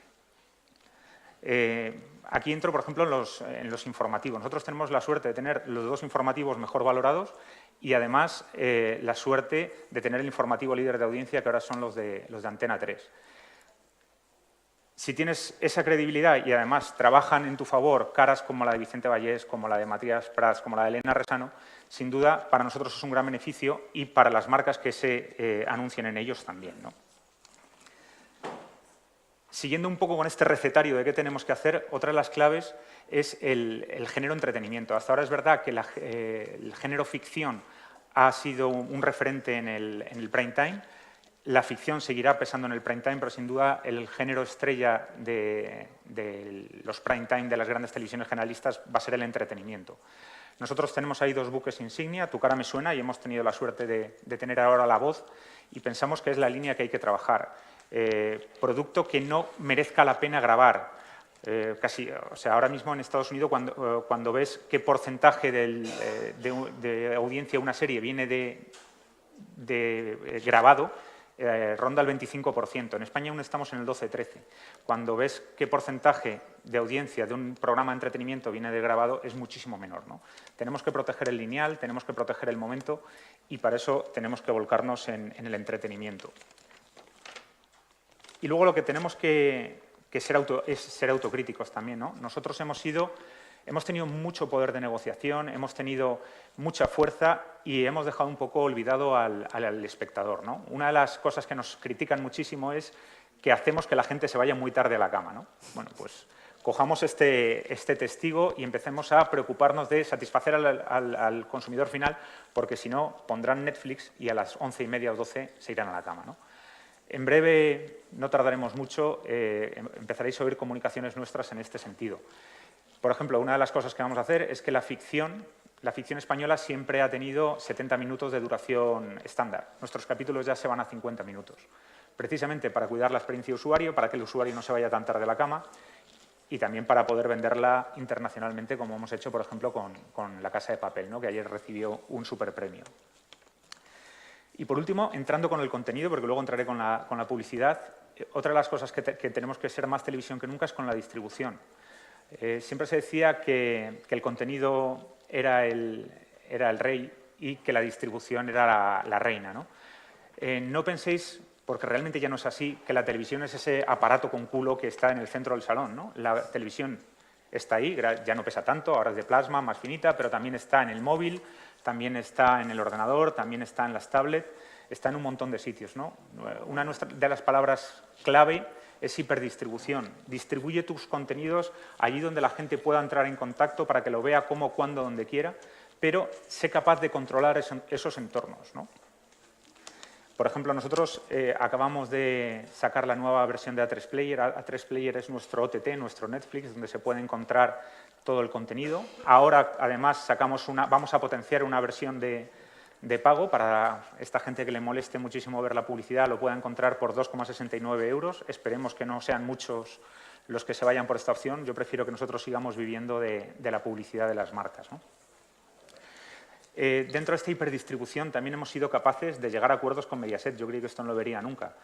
Aquí entro, por ejemplo, en los informativos. Nosotros tenemos la suerte de tener los 2 informativos mejor valorados y, además, la suerte de tener el informativo líder de audiencia, que ahora son los de Antena 3. Si tienes esa credibilidad y, además, trabajan en tu favor caras como la de Vicente Vallés, como la de Matías Prats, como la de Elena Resano, sin duda, para nosotros es un gran beneficio y para las marcas que se anuncien en ellos también, ¿no? Siguiendo un poco con este recetario de qué tenemos que hacer, otra de las claves es el género entretenimiento. Hasta ahora es verdad que el género ficción ha sido un referente en el prime time. La ficción seguirá pesando en el prime time, pero sin duda el género estrella de los prime time de las grandes televisiones generalistas va a ser el entretenimiento. Nosotros tenemos ahí 2 buques insignia, Tu cara me suena, y hemos tenido la suerte de tener ahora La Voz, y pensamos que es la línea que hay que trabajar. Producto que no merezca la pena grabar. O sea, ahora mismo en Estados Unidos, cuando ves qué porcentaje de audiencia una serie viene de grabado, ronda el 25%. En España aún estamos en el 12-13. Cuando ves qué porcentaje de audiencia de un programa de entretenimiento viene de grabado, es muchísimo menor, ¿no? Tenemos que proteger el lineal, tenemos que proteger el momento, y para eso tenemos que volcarnos en el entretenimiento. Y luego lo que tenemos que es ser autocríticos también, ¿no? Nosotros hemos tenido mucho poder de negociación, hemos tenido mucha fuerza y hemos dejado un poco olvidado al espectador, ¿no? Una de las cosas que nos critican muchísimo es que hacemos que la gente se vaya muy tarde a la cama, ¿no? Bueno, pues cojamos este testigo y empecemos a preocuparnos de satisfacer al consumidor final, porque si no, pondrán Netflix y a las 11:30 o 12 se irán a la cama, ¿no? En breve, no tardaremos mucho, empezaréis a oír comunicaciones nuestras en este sentido. Por ejemplo, una de las cosas que vamos a hacer es que la ficción española siempre ha tenido 70 minutos de duración estándar. Nuestros capítulos ya se van a 50 minutos. Precisamente para cuidar la experiencia de usuario, para que el usuario no se vaya tan tarde a la cama y también para poder venderla internacionalmente, como hemos hecho, por ejemplo, con La Casa de Papel, ¿no? Que ayer recibió un superpremio. Y por último, entrando con el contenido, porque luego entraré con la publicidad, otra de las cosas que tenemos que ser más televisión que nunca es con la distribución. Siempre se decía que el contenido era el rey y que la distribución era la reina, ¿no? No penséis, porque realmente ya no es así, que la televisión es ese aparato con culo que está en el centro del salón, ¿no? La televisión está ahí, ya no pesa tanto, ahora es de plasma, más finita, pero también está en el móvil, también está en el ordenador, también está en las tablets, está en un montón de sitios, ¿no? Una de las palabras clave es hiperdistribución. Distribuye tus contenidos allí donde la gente pueda entrar en contacto para que lo vea como, cuando, donde quiera, pero sé capaz de controlar esos entornos, ¿no? Por ejemplo, nosotros acabamos de sacar la nueva versión de A3 Player. A3 Player es nuestro OTT, nuestro Netflix, donde se puede encontrar todo el contenido. Ahora, además, vamos a potenciar una versión de pago para esta gente que le moleste muchísimo ver la publicidad, lo pueda encontrar por 2,69 €. Esperemos que no sean muchos los que se vayan por esta opción. Yo prefiero que nosotros sigamos viviendo de la publicidad de las marcas, ¿no? Dentro de esta hiperdistribución también hemos sido capaces de llegar a acuerdos con Mediaset. Yo creí que esto no lo vería nunca.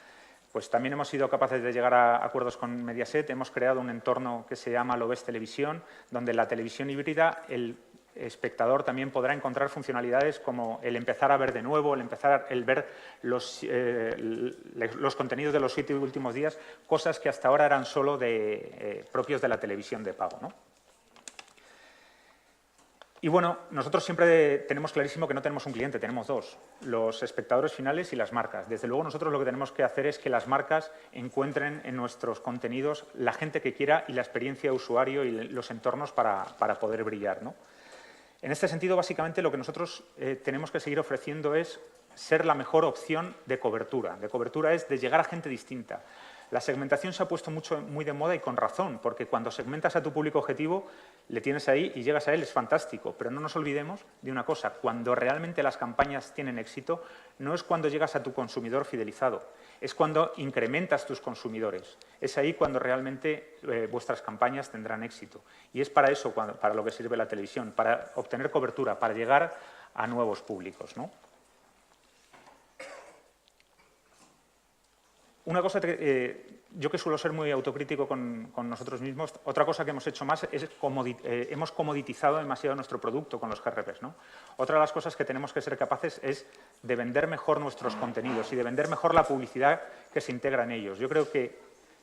Pues también hemos sido capaces de llegar a acuerdos con Mediaset. Hemos creado un entorno que se llama Lo Ves Televisión, donde en la televisión híbrida el espectador también podrá encontrar funcionalidades como el empezar a ver de nuevo, el ver los contenidos de los 7 últimos días, cosas que hasta ahora eran solo propios de la televisión de pago, ¿no? Y bueno, nosotros siempre tenemos clarísimo que no tenemos un cliente, tenemos dos, los espectadores finales y las marcas. Desde luego nosotros lo que tenemos que hacer es que las marcas encuentren en nuestros contenidos la gente que quiera y la experiencia de usuario y los entornos para poder brillar, ¿no? En este sentido, básicamente, lo que nosotros tenemos que seguir ofreciendo es ser la mejor opción de cobertura. De cobertura es de llegar a gente distinta. La segmentación se ha puesto muy de moda y con razón, porque cuando segmentas a tu público objetivo, le tienes ahí y llegas a él, es fantástico. Pero no nos olvidemos de una cosa, cuando realmente las campañas tienen éxito, no es cuando llegas a tu consumidor fidelizado, es cuando incrementas tus consumidores. Es ahí cuando realmente vuestras campañas tendrán éxito. Y es para eso para lo que sirve la televisión, para obtener cobertura, para llegar a nuevos públicos, ¿no? Una cosa yo que suelo ser muy autocrítico con nosotros mismos, otra cosa que hemos hecho más es hemos comoditizado demasiado nuestro producto con los GRPs, ¿no? Otra de las cosas que tenemos que ser capaces es de vender mejor nuestros contenidos y de vender mejor la publicidad que se integra en ellos. Yo creo que,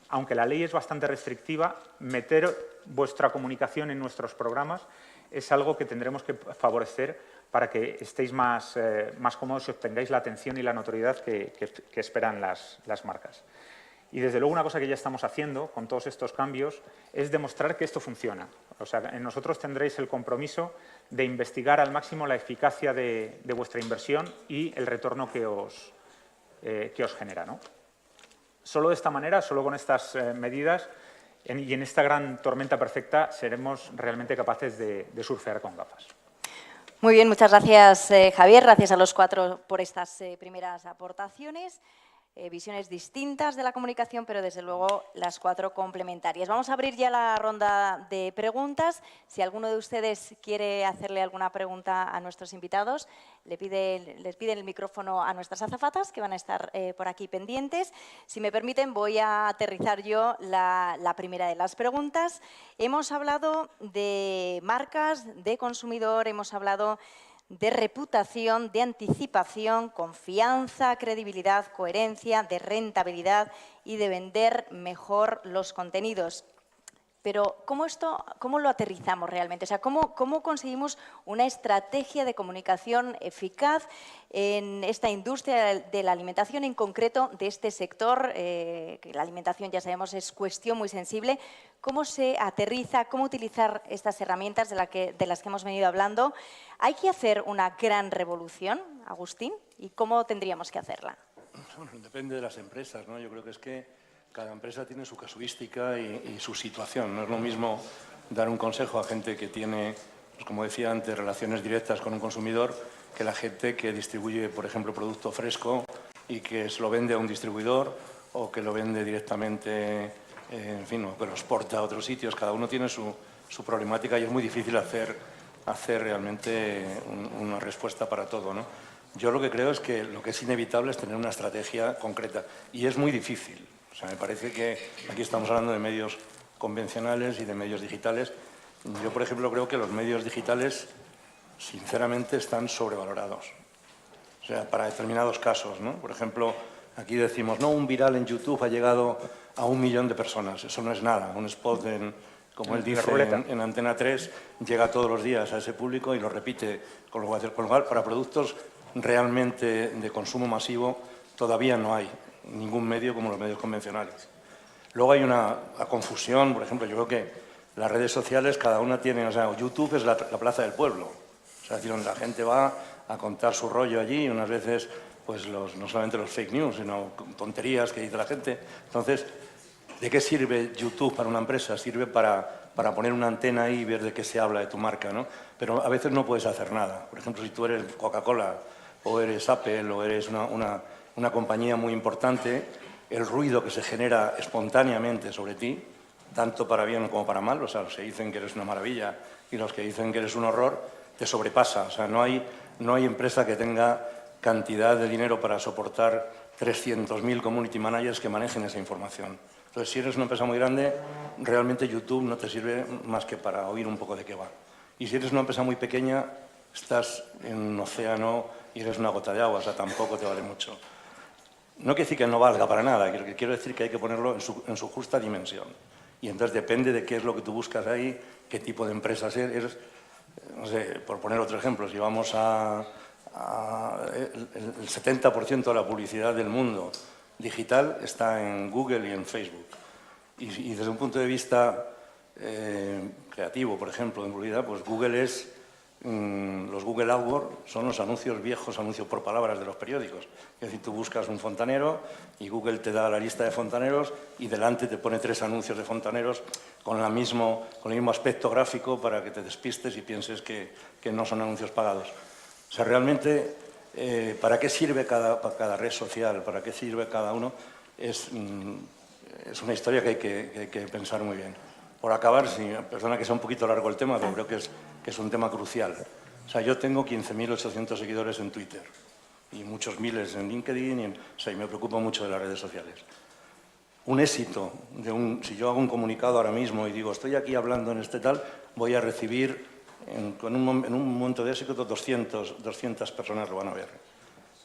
aunque la ley es bastante restrictiva, meter vuestra comunicación en nuestros programas es algo que tendremos que favorecer para que estéis más cómodos y obtengáis la atención y la notoriedad que esperan las marcas. Y, desde luego, una cosa que ya estamos haciendo con todos estos cambios es demostrar que esto funciona. O sea, en nosotros tendréis el compromiso de investigar al máximo la eficacia de vuestra inversión y el retorno que os genera, ¿no? Solo de esta manera, solo con estas medidas y en esta gran tormenta perfecta, seremos realmente capaces de surfear con gafas. Muy bien, muchas gracias, Javier. Gracias a los cuatro por estas primeras aportaciones. Visiones distintas de la comunicación, pero desde luego las cuatro complementarias. Vamos a abrir ya la ronda de preguntas. Si alguno de ustedes quiere hacerle alguna pregunta a nuestros invitados, les piden el micrófono a nuestras azafatas, que van a estar por aquí pendientes. Si me permiten, voy a aterrizar yo la primera de las preguntas. Hemos hablado de marcas, de consumidor, hemos hablado de reputación, de anticipación, confianza, credibilidad, coherencia, de rentabilidad y de vender mejor los contenidos. Pero ¿cómo lo aterrizamos realmente? O sea, ¿cómo conseguimos una estrategia de comunicación eficaz en esta industria de la alimentación, en concreto de este sector, que la alimentación, ya sabemos, es cuestión muy sensible? ¿Cómo se aterriza? ¿Cómo utilizar estas herramientas de las que hemos venido hablando? ¿Hay que hacer una gran revolución, Agustín? ¿Y cómo tendríamos que hacerla? Bueno, depende de las empresas, ¿no? Yo creo que es que cada empresa tiene su casuística y su situación. No es lo mismo dar un consejo a gente que tiene, pues como decía antes, relaciones directas con un consumidor, que la gente que distribuye, por ejemplo, producto fresco y que se lo vende a un distribuidor o que lo vende directamente, en fin, o que lo exporta a otros sitios. Cada uno tiene su problemática y es muy difícil hacer realmente una respuesta para todo, ¿no? Yo lo que creo es que lo que es inevitable es tener una estrategia concreta y es muy difícil. O sea, me parece que aquí estamos hablando de medios convencionales y de medios digitales. Yo, por ejemplo, creo que los medios digitales, sinceramente, están sobrevalorados. O sea, para determinados casos, ¿no? Por ejemplo, aquí decimos, no, un viral en YouTube ha llegado a 1 millón de personas. Eso no es nada. Un spot, como él dice, en Antena 3, llega todos los días a ese público y lo repite. Con lo cual, para productos realmente de consumo masivo, todavía no hay ningún medio como los medios convencionales. Luego hay una confusión, por ejemplo, yo creo que las redes sociales, cada una tiene, o sea, YouTube es la plaza del pueblo, o sea, es decir, donde la gente va a contar su rollo allí, y unas veces, pues no solamente los fake news, sino tonterías que dice la gente. Entonces, ¿de qué sirve YouTube para una empresa? Sirve para poner una antena ahí y ver de qué se habla de tu marca, ¿no? Pero a veces no puedes hacer nada. Por ejemplo, si tú eres Coca-Cola o eres Apple o eres una compañía muy importante, el ruido que se genera espontáneamente sobre ti, tanto para bien como para mal, o sea, los que dicen que eres una maravilla y los que dicen que eres un horror, te sobrepasa. O sea, no hay empresa que tenga cantidad de dinero para soportar 300.000 community managers que manejen esa información. Entonces, si eres una empresa muy grande, realmente YouTube no te sirve más que para oír un poco de qué va. Y si eres una empresa muy pequeña, estás en un océano y eres una gota de agua, o sea, tampoco te vale mucho. No quiere decir que no valga para nada, quiero decir que hay que ponerlo en su justa dimensión. Y entonces depende de qué es lo que tú buscas ahí, qué tipo de empresa eres. No sé, por poner otro ejemplo, si vamos el 70% de la publicidad del mundo digital está en Google y en Facebook. Y desde un punto de vista creativo, por ejemplo, de publicidad, pues Google es... los Google AdWords son los anuncios viejos, anuncios por palabras de los periódicos. Es decir, tú buscas un fontanero y Google te da la lista de fontaneros y delante te pone 3 anuncios de fontaneros con el mismo aspecto gráfico para que te despistes y pienses que no son anuncios pagados. O sea, realmente, ¿para qué sirve cada red social? ¿Para qué sirve cada uno? Es una historia que hay que pensar muy bien. Por acabar, perdona que sea un poquito largo el tema, pero creo que es un tema crucial. O sea, yo tengo 15.800 seguidores en Twitter y muchos miles en LinkedIn, y me preocupo mucho de las redes sociales. Un éxito, si yo hago un comunicado ahora mismo y digo, estoy aquí hablando en este tal, voy a recibir, en un momento de éxito, 200 personas lo van a ver.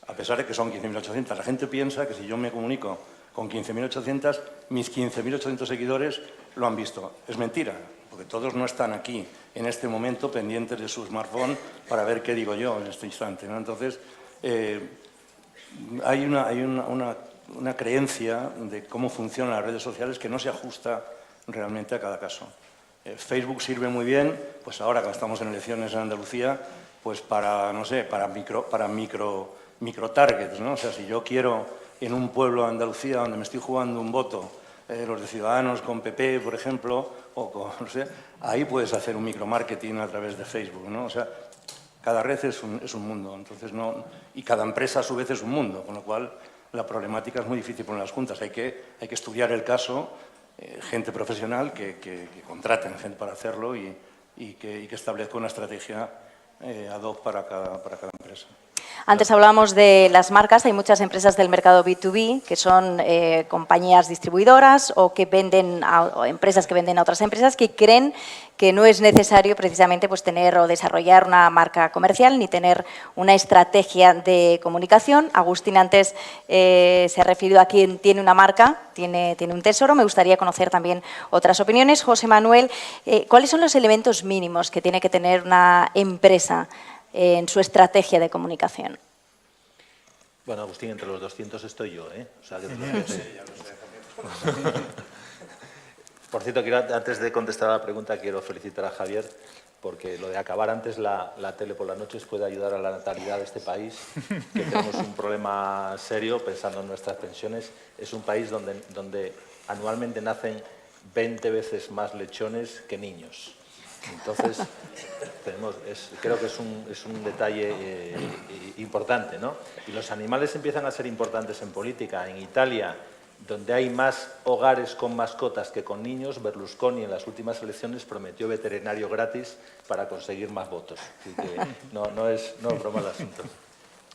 A pesar de que son 15.800. La gente piensa que si yo me comunico con 15.800, mis 15.800 seguidores lo han visto. Es mentira, porque todos no están aquí en este momento pendientes de su smartphone para ver qué digo yo en este instante, ¿no? Entonces, hay una creencia de cómo funcionan las redes sociales que no se ajusta realmente a cada caso. Facebook sirve muy bien, pues ahora que estamos en elecciones en Andalucía, pues para, no sé, para micro targets, ¿no? O sea, si yo quiero en un pueblo de Andalucía donde me estoy jugando un voto, los de Ciudadanos con PP, por ejemplo, o con, no sé, ahí puedes hacer un micromarketing a través de Facebook, ¿no? O sea, cada red es un mundo, entonces y cada empresa a su vez es un mundo, con lo cual la problemática es muy difícil poner las juntas. Hay que estudiar el caso, gente profesional que contraten gente para hacerlo y que establezca una estrategia ad hoc para cada empresa. Antes hablábamos de las marcas. Hay muchas empresas del mercado B2B que son compañías distribuidoras o que venden o empresas que venden a otras empresas que creen que no es necesario precisamente pues, tener o desarrollar una marca comercial ni tener una estrategia de comunicación. Agustín antes se ha referido a quien tiene una marca, tiene un tesoro. Me gustaría conocer también otras opiniones. José Manuel, ¿cuáles son los elementos mínimos que tiene que tener una empresa en su estrategia de comunicación? Bueno, Agustín, entre los 200 estoy yo, ¿eh? O sea, que Por cierto, antes de contestar a la pregunta, quiero felicitar a Javier, porque lo de acabar antes la tele por las noches puede ayudar a la natalidad de este país, que tenemos un problema serio pensando en nuestras pensiones. Es un país donde anualmente nacen 20 veces más lechones que niños. Entonces, creo que es un detalle importante, ¿no? Y los animales empiezan a ser importantes en política. En Italia, donde hay más hogares con mascotas que con niños, Berlusconi en las últimas elecciones prometió veterinario gratis para conseguir más votos. Así que no es broma el asunto.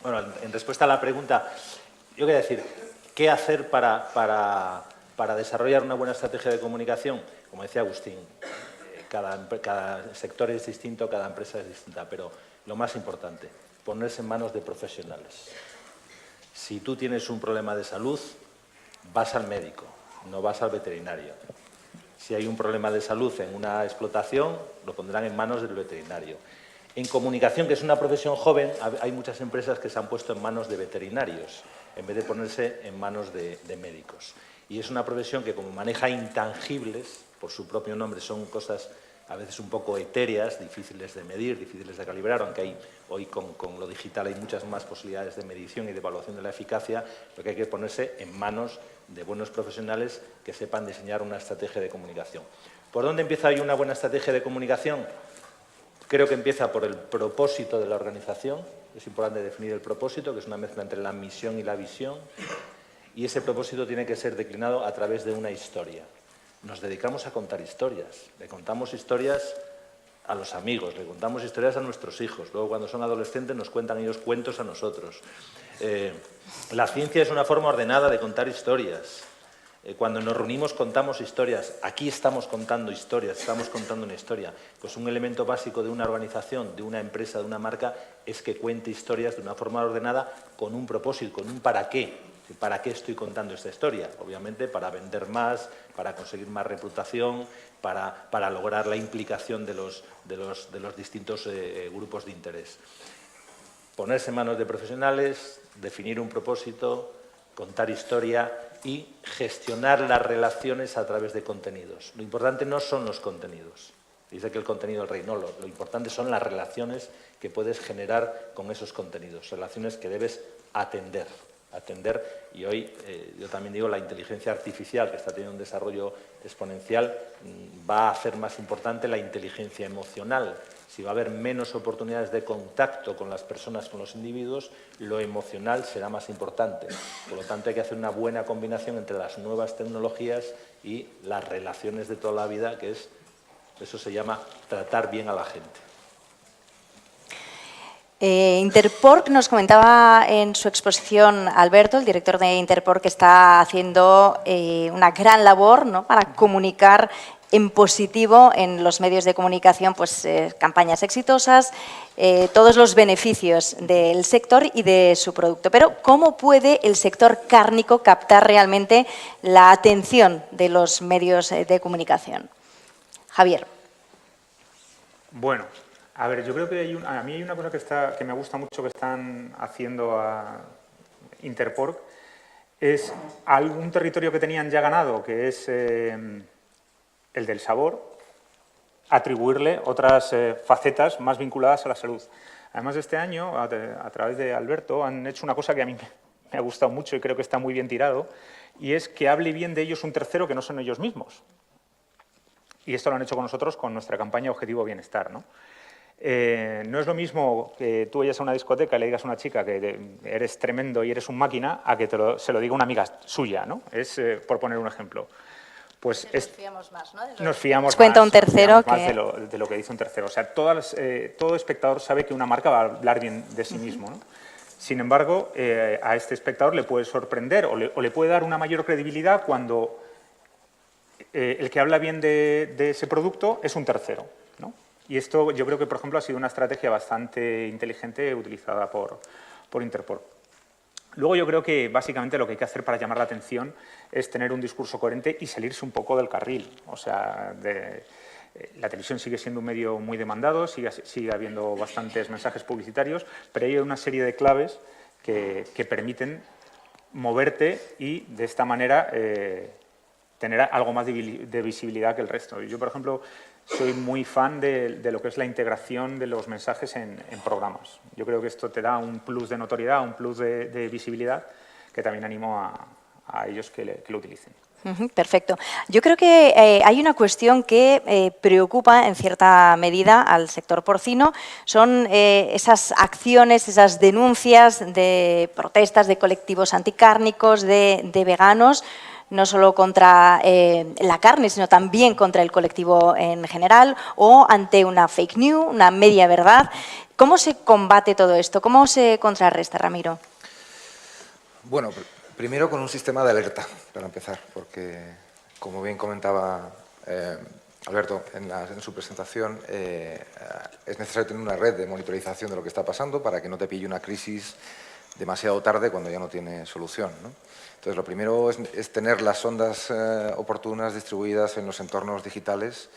Bueno, en respuesta a la pregunta, yo quería decir, ¿qué hacer para desarrollar una buena estrategia de comunicación? Como decía Agustín, cada sector es distinto, cada empresa es distinta, pero lo más importante, ponerse en manos de profesionales. Si tú tienes un problema de salud, vas al médico, no vas al veterinario. Si hay un problema de salud en una explotación, lo pondrán en manos del veterinario. En comunicación, que es una profesión joven, hay muchas empresas que se han puesto en manos de veterinarios, en vez de ponerse en manos de médicos. Y es una profesión que, como maneja intangibles, por su propio nombre, son cosas a veces un poco etéreas, difíciles de medir, difíciles de calibrar, aunque hoy con lo digital hay muchas más posibilidades de medición y de evaluación de la eficacia, lo que hay que ponerse en manos de buenos profesionales que sepan diseñar una estrategia de comunicación. ¿Por dónde empieza hoy una buena estrategia de comunicación? Creo que empieza por el propósito de la organización. Es importante definir el propósito, que es una mezcla entre la misión y la visión, y ese propósito tiene que ser declinado a través de una historia. Nos dedicamos a contar historias, le contamos historias a los amigos, le contamos historias a nuestros hijos, luego cuando son adolescentes nos cuentan ellos cuentos a nosotros. La ciencia es una forma ordenada de contar historias. Cuando nos reunimos contamos historias, aquí estamos contando historias, estamos contando una historia. Pues un elemento básico de una organización, de una empresa, de una marca, es que cuente historias de una forma ordenada con un propósito, con un para qué. ¿Para qué estoy contando esta historia? Obviamente para vender más, para conseguir más reputación, para lograr la implicación de los distintos grupos de interés. Ponerse en manos de profesionales, definir un propósito, contar historia y gestionar las relaciones a través de contenidos. Lo importante no son los contenidos. Dice que el contenido es el rey. No, lo importante son las relaciones que puedes generar con esos contenidos, relaciones que debes atender. Y hoy, yo también digo, la inteligencia artificial, que está teniendo un desarrollo exponencial, va a hacer más importante la inteligencia emocional. Si va a haber menos oportunidades de contacto con las personas, con los individuos, lo emocional será más importante. Por lo tanto, hay que hacer una buena combinación entre las nuevas tecnologías y las relaciones de toda la vida, que eso se llama tratar bien a la gente. Interpork nos comentaba en su exposición Alberto, el director de Interpork, que está haciendo una gran labor, ¿no?, para comunicar en positivo en los medios de comunicación, pues campañas exitosas, todos los beneficios del sector y de su producto. Pero ¿cómo puede el sector cárnico captar realmente la atención de los medios de comunicación? Javier. Bueno, a ver, yo creo que a mí hay una cosa que me gusta mucho que están haciendo a Interpork, es algún territorio que tenían ya ganado, que es el del sabor, atribuirle otras facetas más vinculadas a la salud. Además, este año, a través de Alberto, han hecho una cosa que a mí me ha gustado mucho y creo que está muy bien tirado, y es que hable bien de ellos un tercero que no son ellos mismos. Y esto lo han hecho con nosotros con nuestra campaña Objetivo Bienestar, ¿no? No es lo mismo que tú vayas a una discoteca y le digas a una chica que eres tremendo y eres un máquina a que se lo diga una amiga suya, ¿no? Es, por poner un ejemplo. Pues nos fiamos más, ¿no? Nos fiamos cuenta un tercero más de lo que dice un tercero. O sea, todo espectador sabe que una marca va a hablar bien de sí mismo, ¿no? Sin embargo, a este espectador le puede sorprender o le puede dar una mayor credibilidad cuando el que habla bien de ese producto es un tercero, ¿no? Y esto yo creo que, por ejemplo, ha sido una estrategia bastante inteligente utilizada por Interpol. Luego yo creo que básicamente lo que hay que hacer para llamar la atención es tener un discurso coherente y salirse un poco del carril. O sea, la televisión sigue siendo un medio muy demandado, sigue habiendo bastantes mensajes publicitarios, pero hay una serie de claves que permiten moverte y de esta manera tener algo más de visibilidad que el resto. Yo, por ejemplo, soy muy fan de lo que es la integración de los mensajes en programas. Yo creo que esto te da un plus de notoriedad, un plus de visibilidad, que también animo a ellos que lo utilicen. Perfecto. Yo creo que hay una cuestión que preocupa en cierta medida al sector porcino, son esas acciones, esas denuncias de protestas de colectivos anticárnicos, de veganos, no solo contra la carne, sino también contra el colectivo en general, o ante una fake news, una media verdad. ¿Cómo se combate todo esto? ¿Cómo se contrarresta, Ramiro? Bueno, primero con un sistema de alerta, para empezar, porque, como bien comentaba Alberto en su presentación, es necesario tener una red de monitorización de lo que está pasando para que no te pille una crisis demasiado tarde cuando ya no tiene solución, ¿no? Entonces, lo primero es tener las ondas oportunas distribuidas en los entornos digitales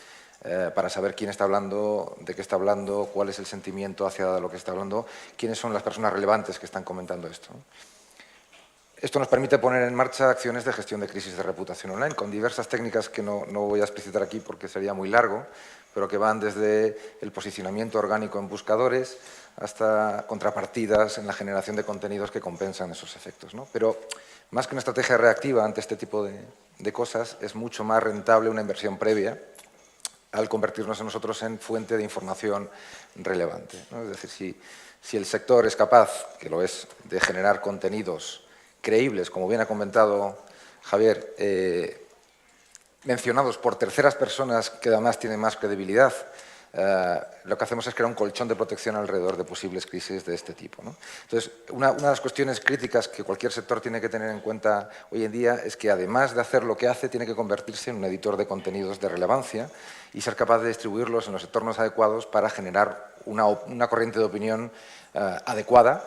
para saber quién está hablando, de qué está hablando, cuál es el sentimiento hacia lo que está hablando, quiénes son las personas relevantes que están comentando esto, ¿no? Esto nos permite poner en marcha acciones de gestión de crisis de reputación online con diversas técnicas que no voy a explicitar aquí porque sería muy largo, pero que van desde el posicionamiento orgánico en buscadores hasta contrapartidas en la generación de contenidos que compensan esos efectos, ¿no? Pero más que una estrategia reactiva ante este tipo de cosas, es mucho más rentable una inversión previa al convertirnos nosotros en fuente de información relevante, ¿no? Es decir, si el sector es capaz, que lo es, de generar contenidos creíbles, como bien ha comentado Javier, mencionados por terceras personas que además tienen más credibilidad, lo que hacemos es crear un colchón de protección alrededor de posibles crisis de este tipo, ¿no? Entonces, una de las cuestiones críticas que cualquier sector tiene que tener en cuenta hoy en día es que, además de hacer lo que hace, tiene que convertirse en un editor de contenidos de relevancia y ser capaz de distribuirlos en los entornos adecuados para generar una corriente de opinión adecuada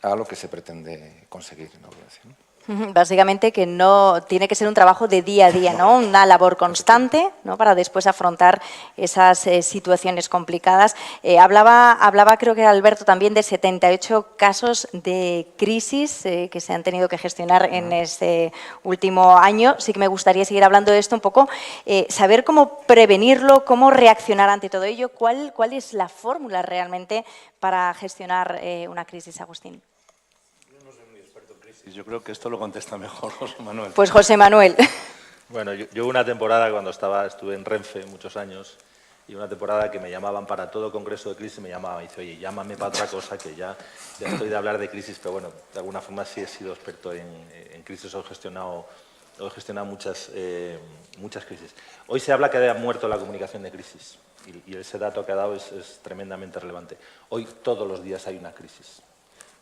a lo que se pretende conseguir en la audiencia, ¿no? Básicamente que no tiene que ser un trabajo de día a día, ¿no? Una labor constante, ¿no? Para después afrontar esas situaciones complicadas. Hablaba, creo que Alberto, también de 78 casos de crisis que se han tenido que gestionar en este último año. Sí que me gustaría seguir hablando de esto un poco, saber cómo prevenirlo, cómo reaccionar ante todo ello, cuál es la fórmula realmente para gestionar una crisis, Agustín. Yo creo que esto lo contesta mejor José Manuel. Pues José Manuel. Bueno, yo una temporada cuando estuve en Renfe muchos años, y una temporada que me llamaban para todo congreso de crisis, me llamaban y dice, oye, llámame para otra cosa, que ya estoy de hablar de crisis, pero bueno, de alguna forma sí he sido experto en crisis, he gestionado muchas crisis. Hoy se habla que haya muerto la comunicación de crisis, y ese dato que ha dado es tremendamente relevante. Hoy todos los días hay una crisis,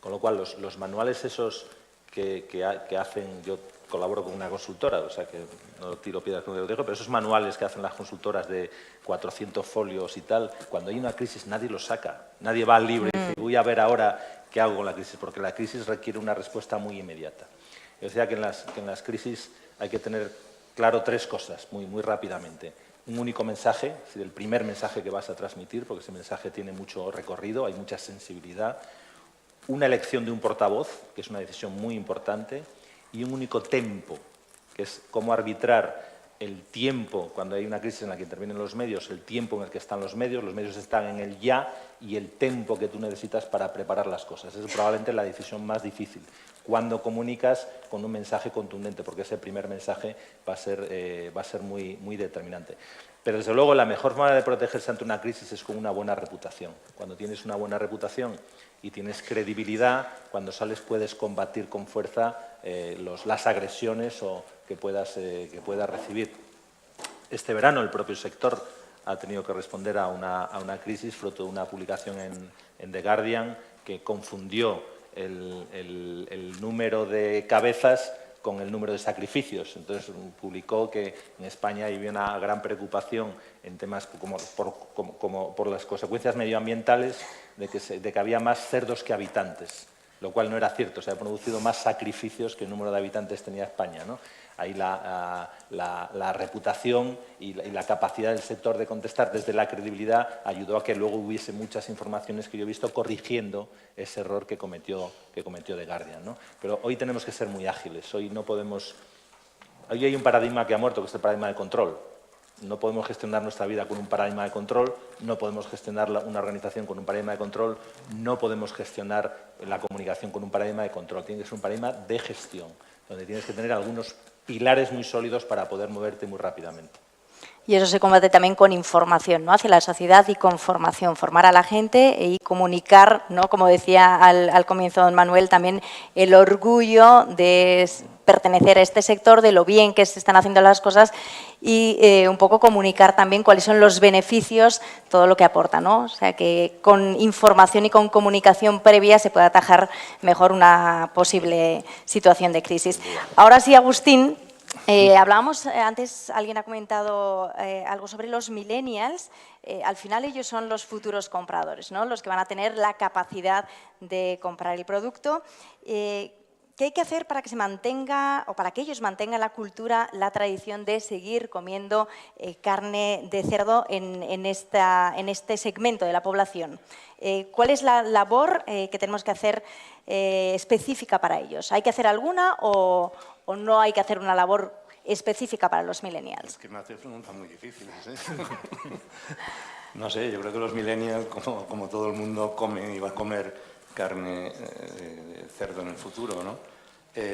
con lo cual los manuales esos que hacen, yo colaboro con una consultora, o sea que no tiro piedras con el dedo, pero esos manuales que hacen las consultoras de 400 folios y tal, cuando hay una crisis nadie los saca, nadie va al libro y dice, voy a ver ahora qué hago con la crisis, porque la crisis requiere una respuesta muy inmediata. Yo decía que en las crisis hay que tener claro tres cosas, muy rápidamente. Un único mensaje, es decir, el primer mensaje que vas a transmitir, porque ese mensaje tiene mucho recorrido, hay mucha sensibilidad. Una elección de un portavoz, que es una decisión muy importante, y un único tempo, que es cómo arbitrar el tiempo, cuando hay una crisis en la que intervienen los medios, el tiempo en el que están los medios están en el ya, y el tempo que tú necesitas para preparar las cosas. Es probablemente la decisión más difícil, cuando comunicas con un mensaje contundente, porque ese primer mensaje va a ser muy determinante. Pero, desde luego, la mejor forma de protegerse ante una crisis es con una buena reputación. Cuando tienes una buena reputación y tienes credibilidad, cuando sales puedes combatir con fuerza las agresiones que puedas recibir. Este verano el propio sector ha tenido que responder a una crisis fruto de una publicación en The Guardian que confundió el número de cabezas con el número de sacrificios. Entonces, publicó que en España había una gran preocupación en temas como por las consecuencias medioambientales de que había más cerdos que habitantes, lo cual no era cierto. Se había producido más sacrificios que el número de habitantes tenía España, ¿no? Ahí la reputación y la capacidad del sector de contestar desde la credibilidad ayudó a que luego hubiese muchas informaciones que yo he visto corrigiendo ese error que cometió The Guardian, ¿no? Pero hoy tenemos que ser muy ágiles. Hoy no podemos... Hoy hay un paradigma que ha muerto, que es el paradigma de control. No podemos gestionar nuestra vida con un paradigma de control, no podemos gestionar una organización con un paradigma de control, no podemos gestionar la comunicación con un paradigma de control. Tiene que ser un paradigma de gestión, donde tienes que tener algunos pilares muy sólidos para poder moverte muy rápidamente. Y eso se combate también con información, ¿no?, hacia la sociedad y con formación, formar a la gente y comunicar, ¿no?, como decía al comienzo don Manuel, también el orgullo de pertenecer a este sector, de lo bien que se están haciendo las cosas y un poco comunicar también cuáles son los beneficios, todo lo que aporta, ¿no? O sea, que con información y con comunicación previa se puede atajar mejor una posible situación de crisis. Ahora sí, Agustín. Hablábamos antes, alguien ha comentado algo sobre los millennials. Al final ellos son los futuros compradores, ¿no?, los que van a tener la capacidad de comprar el producto. ¿Qué hay que hacer para que se mantenga o para que ellos mantengan la cultura, la tradición de seguir comiendo carne de cerdo en este segmento de la población? ¿Cuál es la labor que tenemos que hacer específica para ellos? ¿Hay que hacer alguna o no hay que hacer una labor específica para los millennials? Es que me hace preguntas muy difíciles, ¿eh? No sé, yo creo que los millennials, como todo el mundo, come y va a comer carne de cerdo en el futuro, ¿no?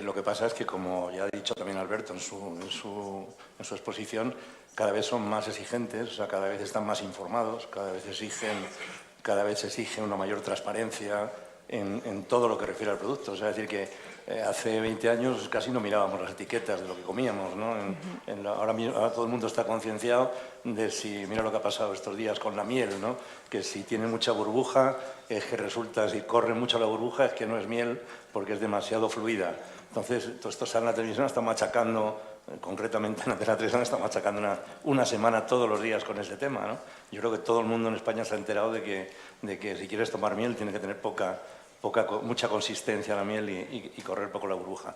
Lo que pasa es que, como ya ha dicho también Alberto en su exposición, cada vez son más exigentes, o sea, cada vez están más informados, cada vez exigen una mayor transparencia en todo lo que refiere al producto. O sea, es decir que hace 20 años casi no mirábamos las etiquetas de lo que comíamos, ¿no? Ahora todo el mundo está concienciado de si, mira lo que ha pasado estos días con la miel, ¿no?, que si tiene mucha burbuja, es que resulta, si corre mucho la burbuja, es que no es miel porque es demasiado fluida. Entonces, todo esto sale en la televisión, está machacando, concretamente en la televisión está machacando una semana todos los días con ese tema, ¿no? Yo creo que todo el mundo en España se ha enterado de que si quieres tomar miel tiene que tener mucha consistencia la miel y correr poco la burbuja.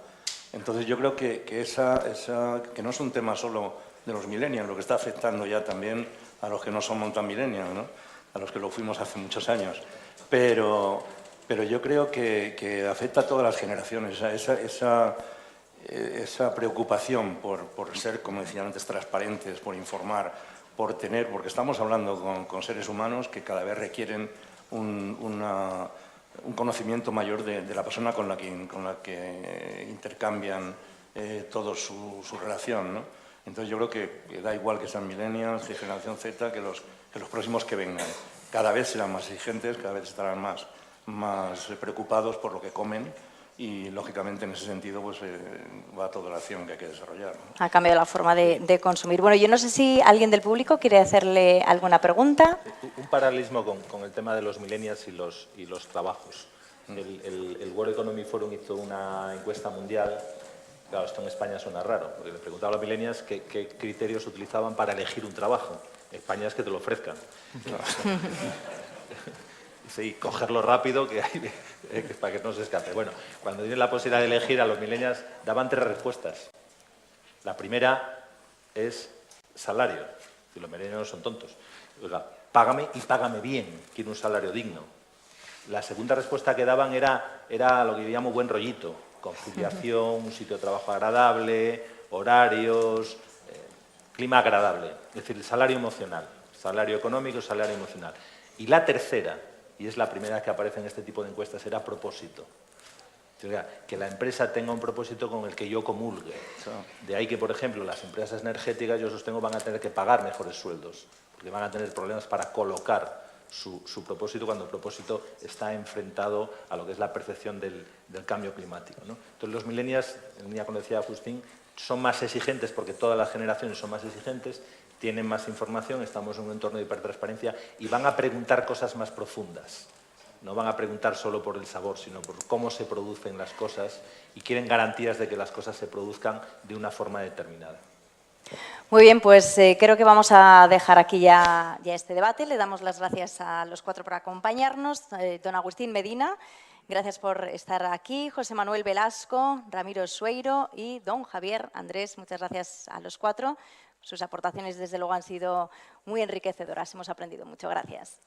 Entonces yo creo que que no es un tema solo de los millennials, lo que está afectando ya también a los que no somos tan millennials, ¿no?, a los que lo fuimos hace muchos años. Pero yo creo que afecta a todas las generaciones, esa preocupación por ser, como decían antes, transparentes, por informar, porque estamos hablando con seres humanos que cada vez requieren un conocimiento mayor de la persona con la que intercambian toda su relación, ¿no? Entonces yo creo que da igual que sean millennials, que generación Z, que los próximos que vengan. Cada vez serán más exigentes, cada vez estarán más preocupados por lo que comen y, lógicamente, en ese sentido pues, va toda la acción que hay que desarrollar, ¿no? Ha cambiado la forma de consumir. Bueno, yo no sé si alguien del público quiere hacerle alguna pregunta. Un paralelismo con el tema de los millennials y los trabajos. El World Economic Forum hizo una encuesta mundial. Claro, esto en España suena raro, porque le preguntaba a los millennials qué criterios utilizaban para elegir un trabajo. En España es que te lo ofrezcan. Sí, cogerlo rápido para que no se escape. Bueno, cuando tienen la posibilidad de elegir, a los millennials daban 3 respuestas. La primera es salario. Y los millennials no son tontos. Oiga, págame y págame bien. Quiero un salario digno. La segunda respuesta que daban era lo que llamo buen rollito. Conciliación, un sitio de trabajo agradable, horarios, clima agradable. Es decir, el salario emocional. Salario económico, salario emocional. Y la tercera, y es la primera que aparece en este tipo de encuestas, era propósito. Que la empresa tenga un propósito con el que yo comulgue. De ahí que, por ejemplo, las empresas energéticas, yo sostengo, van a tener que pagar mejores sueldos, porque van a tener problemas para colocar su propósito cuando el propósito está enfrentado a lo que es la percepción del cambio climático, ¿no? Entonces, los millennials, en línea con lo que decía Agustín, son más exigentes porque todas las generaciones son más exigentes, tienen más información, estamos en un entorno de hipertransparencia y van a preguntar cosas más profundas. no van a preguntar solo por el sabor, sino por cómo se producen las cosas y quieren garantías de que las cosas se produzcan de una forma determinada. Muy bien, pues creo que vamos a dejar aquí ya este debate. Le damos las gracias a los cuatro por acompañarnos. Don Agustín Medina, gracias por estar aquí. José Manuel Velasco, Ramiro Sueiro y don Javier Andrés, muchas gracias a los cuatro. Sus aportaciones, desde luego, han sido muy enriquecedoras. Hemos aprendido mucho. Gracias.